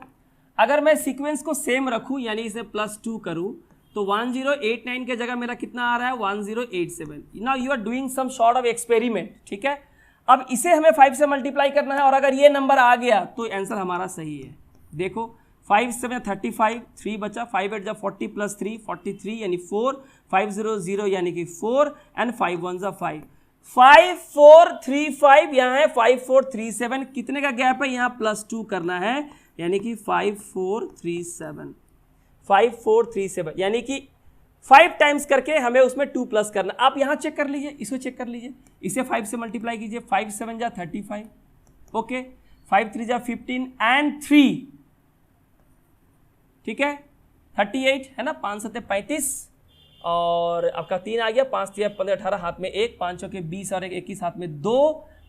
Speaker 1: अगर मैं सीक्वेंस को सेम रखूं यानी इसे +2 करूं तो 1089 के जगह मेरा कितना आ रहा है? 1087। Now you are doing some sort of experiment. ठीक है, अब इसे हमें 5 से मल्टीप्लाई करना है और अगर ये नंबर आ गया तो आंसर हमारा सही है। देखो 5 7 35, 3 बचा, 5 8 जा 40 + 3 43 यानी 4, 5 0 0 यानी कि 4 एंड 5 1 जा 5, 5 4 3 5, यहाँ है 5 4 3 7। कितने का गैप है? यहाँ +2 करना है यानी कि 5 4 3 7, 5 4 3 7 यानी कि 5 टाइम्स करके हमें उसमें 2 प्लस करना। आप यहाँ चेक कर लीजिए, इसको चेक कर लीजिए, इसे 5 से मल्टीप्लाई कीजिए। 5 7 जा 35, ओके, 5 3 जा 15 एंड 3, ठीक है 38 है ना, 5 7 35 और आपका 3 आ गया, 5 3 15 18 हाथ में 1, 5 के 20 और 1 21 हाथ में 2,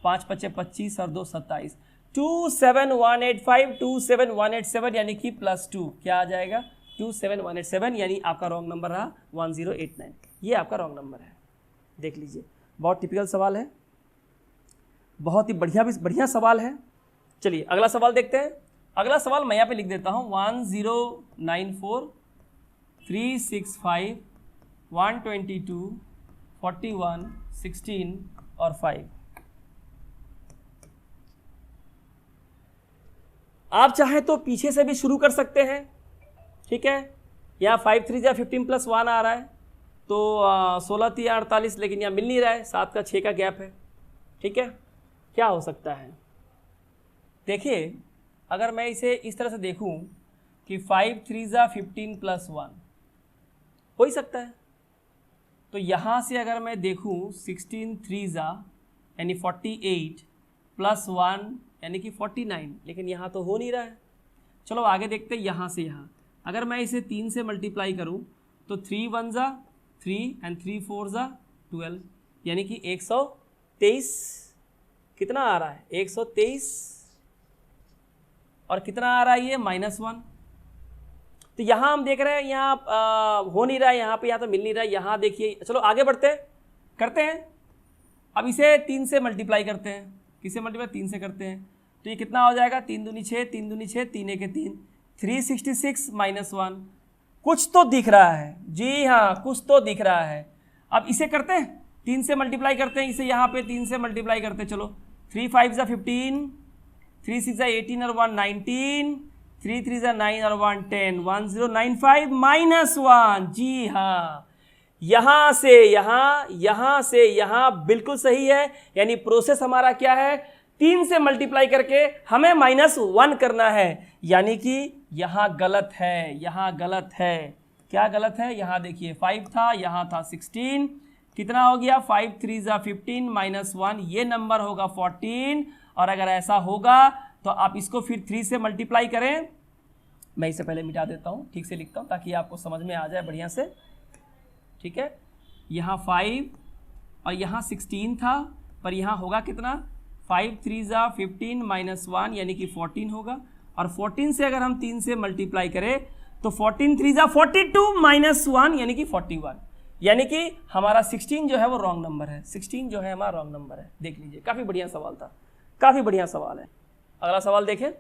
Speaker 1: 5 5 25 और 2 27, 27185, 27187 यानी कि +2 क्या आ जाएगा? 27187 यानी आपका रॉन्ग नंबर रहा 1089। ये आपका रॉन्ग नंबर है। देख लीजिए, बहुत टिपिकल सवाल है, बहुत ही बढ़िया सवाल है। चलिए अगला सवाल देखते हैं। अगला सवाल मैं यहाँ पे लिख देता हूँ 1094 365 122 41 16 और 5। आप चाहे तो पीछे से भी शुरू कर सकते हैं। ठीक है, यहाँ 5 3 जा 15 + 1 आ रहा है तो 16 3 48, लेकिन यहाँ मिल नहीं रहा है, 7 का 6 का गैप है। ठीक है, क्या हो सकता है? देखिए अगर मैं इसे इस तरह से देखूं कि 5 3 जा 15 + 1 हो ही सकता है, तो यहाँ से अगर मैं देखूं 16 3 जा यानी 48 + 1 यानी कि 49, लेकिन यहाँ तो हो नहीं रहा है। चलो आगे देखते हैं। यहाँ से यहाँ अगर मैं इसे 3 से मल्टीप्लाई करूँ तो 3 1 जा 3 एंड 3 4 जा 12 यानी कि 123। कितना आ रहा है? 123 और कितना आ रहा है ये? -1। तो यहाँ हम देख रहे हैं यहाँ हो नहीं रहा है, यहाँ पे या तो मिल नहीं रहा है। यहाँ देखिए, चलो आगे बढ़ते हैं, करते हैं। अब इसे 3 से मल्टीप्लाई करते हैं। किससे मल्टीप्लाई? 3 से करते हैं तो ये कितना हो जाएगा? 3 दूनी 6, 3 दूनी 6, 3 1 3, 366 -1। कुछ तो दिख रहा है, जी हाँ कुछ तो दिख रहा है। अब इसे करते हैं, 3 से मल्टीप्लाई करते हैं इसे, यहाँ पे 3 से मल्टीप्लाई करते हैं। चलो 3 5 जा 15, 3 6 18 और 1 19, 3 3 9 और 1 10, 1095 -1। जी हाँ, यहां से यहां बिल्कुल सही है। यानी प्रोसेस हमारा क्या है, 3 से मल्टीप्लाई करके हमें -1 करना है। यानी कि यहां गलत है, यहां गलत है। क्या गलत है, यहां देखिए 5 था, यहां था 16, कितना हो गया 5 3 15 -1, ये नंबर होगा 14। और अगर ऐसा होगा तो आप इसको फिर 3 से मल्टीप्लाई करें। मैं इसे पहले मिटा देता हूं, ठीक से लिखता हूं ताकि आपको समझ में आ जाए बढ़िया से। ठीक है, यहाँ 5 और यहाँ 16 था, पर यहाँ होगा कितना 5 3 15 -1 यानी कि 14 होगा। और 14 से अगर हम 3 से मल्टीप्लाई करें तो 14 3 42 -1 यानी कि 41। यानी कि हमारा 16 जो है वो रॉन्ग नंबर है, 16 जो है हमारा रॉन्ग नंबर है। देख लीजिए, काफ़ी बढ़िया सवाल था, काफ़ी बढ़िया सवाल है। अगला सवाल देखें,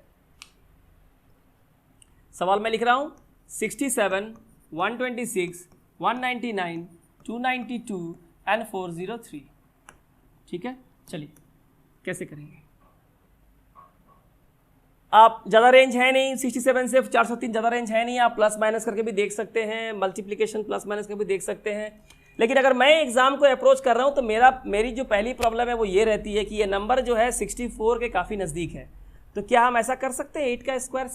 Speaker 1: सवाल मैं लिख रहा हूँ 67 126 199 292 एंड 403। ठीक है, चलिए कैसे करेंगे। आप ज़्यादा रेंज है नहीं, 67 से 403 ज़्यादा रेंज है नहीं, आप प्लस माइनस करके भी देख सकते हैं, मल्टीप्लिकेशन प्लस माइनस करके भी देख सकते हैं। लेकिन अगर मैं एग्जाम को अप्रोच कर रहा हूँ तो मेरी जो पहली प्रॉब्लम है वो ये रहती है कि ये नंबर जो है 64 के काफ़ी नज़दीक है। तो क्या हम ऐसा कर सकते हैं 8 का स्क्वायर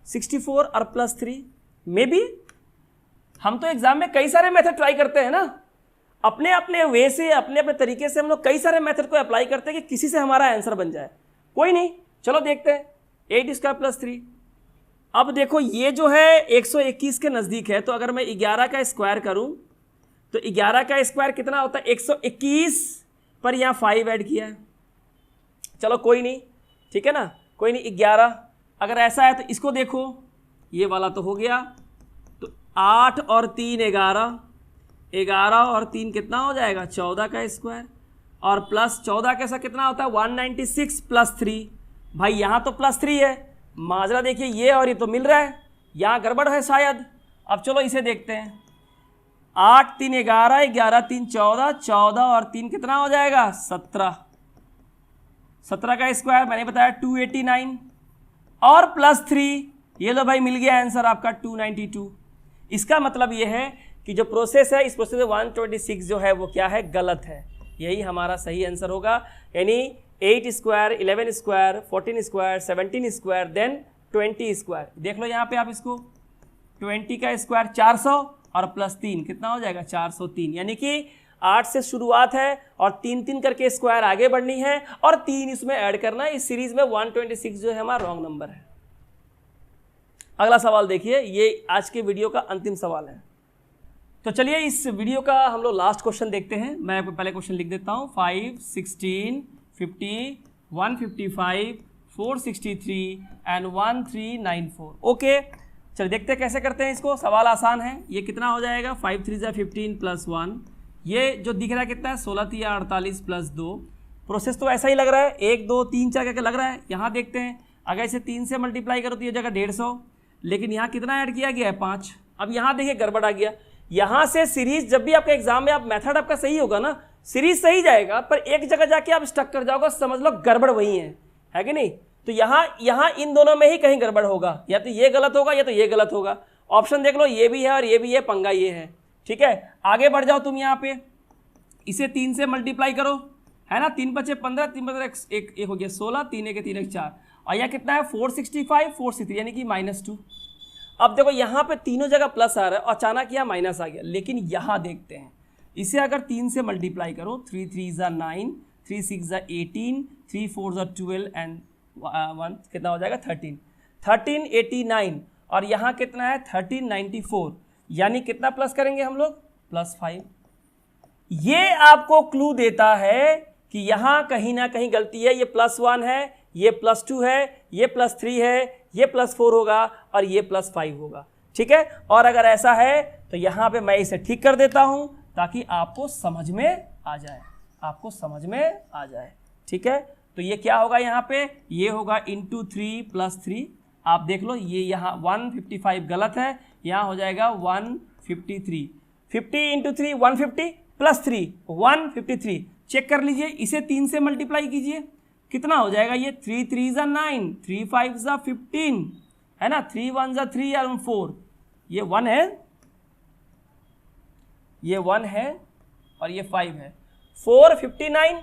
Speaker 1: 64 और +3 मे बी। हम तो एग्जाम में कई सारे मेथड ट्राई करते हैं ना, अपने अपने वे से, अपने अपने तरीके से हम लोग कई सारे मेथड को अप्लाई करते हैं कि किसी से हमारा आंसर बन जाए। कोई नहीं, चलो देखते हैं 8 स्क्वायर +3। अब देखो ये जो है 121 के नज़दीक है, तो अगर मैं 11 का स्क्वायर करूं तो 11 का स्क्वायर कितना होता है 121, पर यहाँ 5 ऐड किया है। चलो कोई नहीं, ठीक है ना, कोई नहीं 11। अगर ऐसा है तो इसको देखो, ये वाला तो हो गया, तो 8 और 3 11, 11 और 3 कितना हो जाएगा 14 का स्क्वायर, और प्लस 14 कैसा कितना होता है 196 +3। भाई यहाँ तो +3 है, माजरा देखिए ये और ये तो मिल रहा है, यहाँ गड़बड़ है शायद। अब चलो इसे देखते हैं, 8 3 11, 11 3 14, 14 और 3 कितना हो जाएगा 17, 17 का स्क्वायर मैंने बताया 289 और +3, ये लो भाई मिल गया आंसर आपका 292। इसका मतलब ये है कि जो प्रोसेस है इस प्रोसेस में 126 जो है वो क्या है, गलत है। यही हमारा सही आंसर होगा। यानी 8 square 11 square 14 square 17 square then 20 square. देख लो यहाँ पे आप इसको, 20 का स्क्वायर 400 और +3 कितना हो जाएगा 403। यानी कि 8 से शुरुआत है और 3 3 करके स्क्वायर आगे बढ़नी है और 3 इसमें ऐड करना है। इस सीरीज में 126 जो है हमारा रॉन्ग नंबर है। अगला सवाल देखिए, ये आज के वीडियो का अंतिम सवाल है। तो चलिए इस वीडियो का हम लोग लास्ट क्वेश्चन देखते हैं। मैं पहले क्वेश्चन लिख देता हूँ, 5 16 50 155 463 एंड 1394। ओके, चलिए देखते हैं कैसे करते हैं इसको। सवाल आसान है। ये कितना हो जाएगा 5 3 15 +1, ये जो दिख रहा है कितना है 16 3 48 +2। प्रोसेस तो ऐसा ही लग रहा है, 1 2 3 4 करके लग रहा है। यहाँ देखते हैं, अगर इसे 3 से मल्टीप्लाई करो तो ये जगह 150, लेकिन यहाँ कितना ऐड किया गया है 5। अब यहाँ देखिए गड़बड़ आ गया। यहाँ से सीरीज, जब भी आपके एग्जाम में आप मेथड आपका सही होगा ना, सीरीज सही जाएगा, पर एक जगह जाके आप स्टक कर जाओगे, समझ लो गड़बड़ वही है कि नहीं। तो यहाँ इन दोनों में ही कहीं गड़बड़ होगा, या तो ये गलत होगा या तो ये गलत होगा। ऑप्शन देख लो, ये भी है और ये भी है, पंगा ये है। ठीक है, आगे बढ़ जाओ तुम। यहाँ पे इसे 3 से मल्टीप्लाई करो, है ना, 3 5 15, 3 15 एक हो गया 16, 3 1 3 1 4, और यहाँ कितना है 465 463 यानी कि -2। अब देखो यहाँ पे तीनों जगह प्लस आ रहा है और अचानक यहाँ माइनस आ गया। लेकिन यहाँ देखते हैं, इसे अगर 3 से मल्टीप्लाई करो, 3 3 9, 3 6 18, 3 4 12 एंड 1 कितना हो जाएगा 13, 1389, और यहाँ कितना है 1394। यानी कितना प्लस करेंगे हम लोग +5। ये आपको क्लू देता है कि यहाँ कहीं ना कहीं गलती है। ये +1 है, ये +2 है, ये +3 है, ये +4 होगा और ये +5 होगा। ठीक है, और अगर ऐसा है तो यहाँ पे मैं इसे ठीक कर देता हूँ ताकि आपको समझ में आ जाए, आपको समझ में आ जाए। ठीक है, तो ये क्या होगा यहाँ पे, ये होगा × 3 + 3। आप देख लो, ये यहाँ 155 गलत है, यहाँ हो जाएगा 153। 50 × 3 150 +3 153। चेक कर लीजिए, इसे 3 से मल्टीप्लाई कीजिए, कितना हो जाएगा ये 3 3 ज़ा 9, 3 5 ज़ा 15 है ना, 3 1 ज़ा 3 और 4, ये 1 है, ये 1 है और ये 5 है, 4 59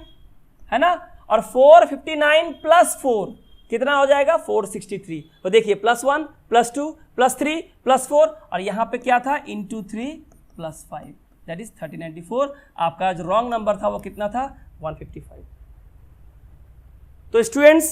Speaker 1: है ना, और 4 59 प्लस 4 कितना हो जाएगा 463। तो देखिए +1 +2 +3 +4 और यहाँ पे क्या था इंटू 3 +5 दैट इज 3094। आपका जो रॉन्ग नंबर था वो कितना था 155। तो स्टूडेंट्स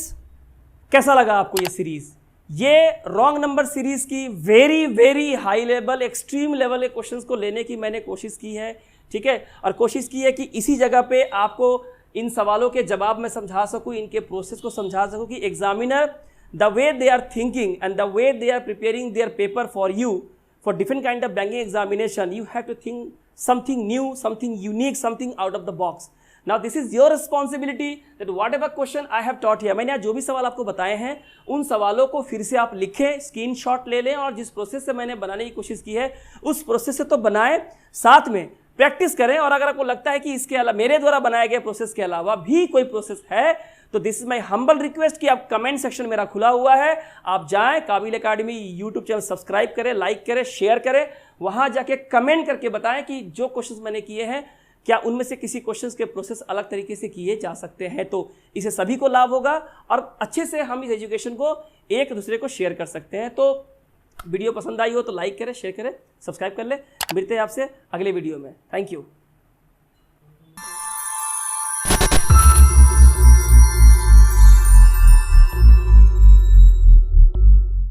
Speaker 1: कैसा लगा आपको ये सीरीज? ये रॉन्ग नंबर सीरीज की very very high level extreme level के क्वेश्चंस को लेने की मैंने कोशिश की है, ठीक है, और कोशिश की है कि इसी जगह पे आपको इन सवालों के जवाब में समझा सकूं, इनके प्रोसेस को समझा सकूं कि examiner the way they are thinking and the way they are preparing their paper for you for different kind of banking examination, you have to think something new, something unique, something out of the box. Now this is your responsibility that whatever question I have taught here, मैंने आज जो भी सवाल आपको बताए हैं उन सवालों को फिर से आप लिखें, स्क्रीनशॉट ले लें और जिस प्रोसेस से मैंने बनाने की कोशिश की है उस प्रोसेस से तो बनाएं, साथ में प्रैक्टिस करें। और अगर आपको लगता है कि इसके अलावा मेरे द्वारा बनाए गए प्रोसेस के अलावा भी कोई प्रोसेस है तो this is my humble request कि आप कमेंट सेक्शन मेरा खुला हुआ है, आप जाएं काबिल एकेडमी यूट्यूब चैनल सब्सक्राइब करें, लाइक करें, शेयर करें, वहां जाके कमेंट करके बताएं कि जो क्वेश्चंस मैंने किए हैं क्या उनमें से किसी क्वेश्चंस के प्रोसेस अलग तरीके से किए जा सकते हैं। तो इसे सभी को लाभ होगा और अच्छे से हम इस एजुकेशन को एक दूसरे को शेयर कर सकते हैं। तो वीडियो पसंद आई हो तो लाइक करें, शेयर करें, सब्सक्राइब कर ले। मिलते हैं आपसे अगले वीडियो में। Thank you.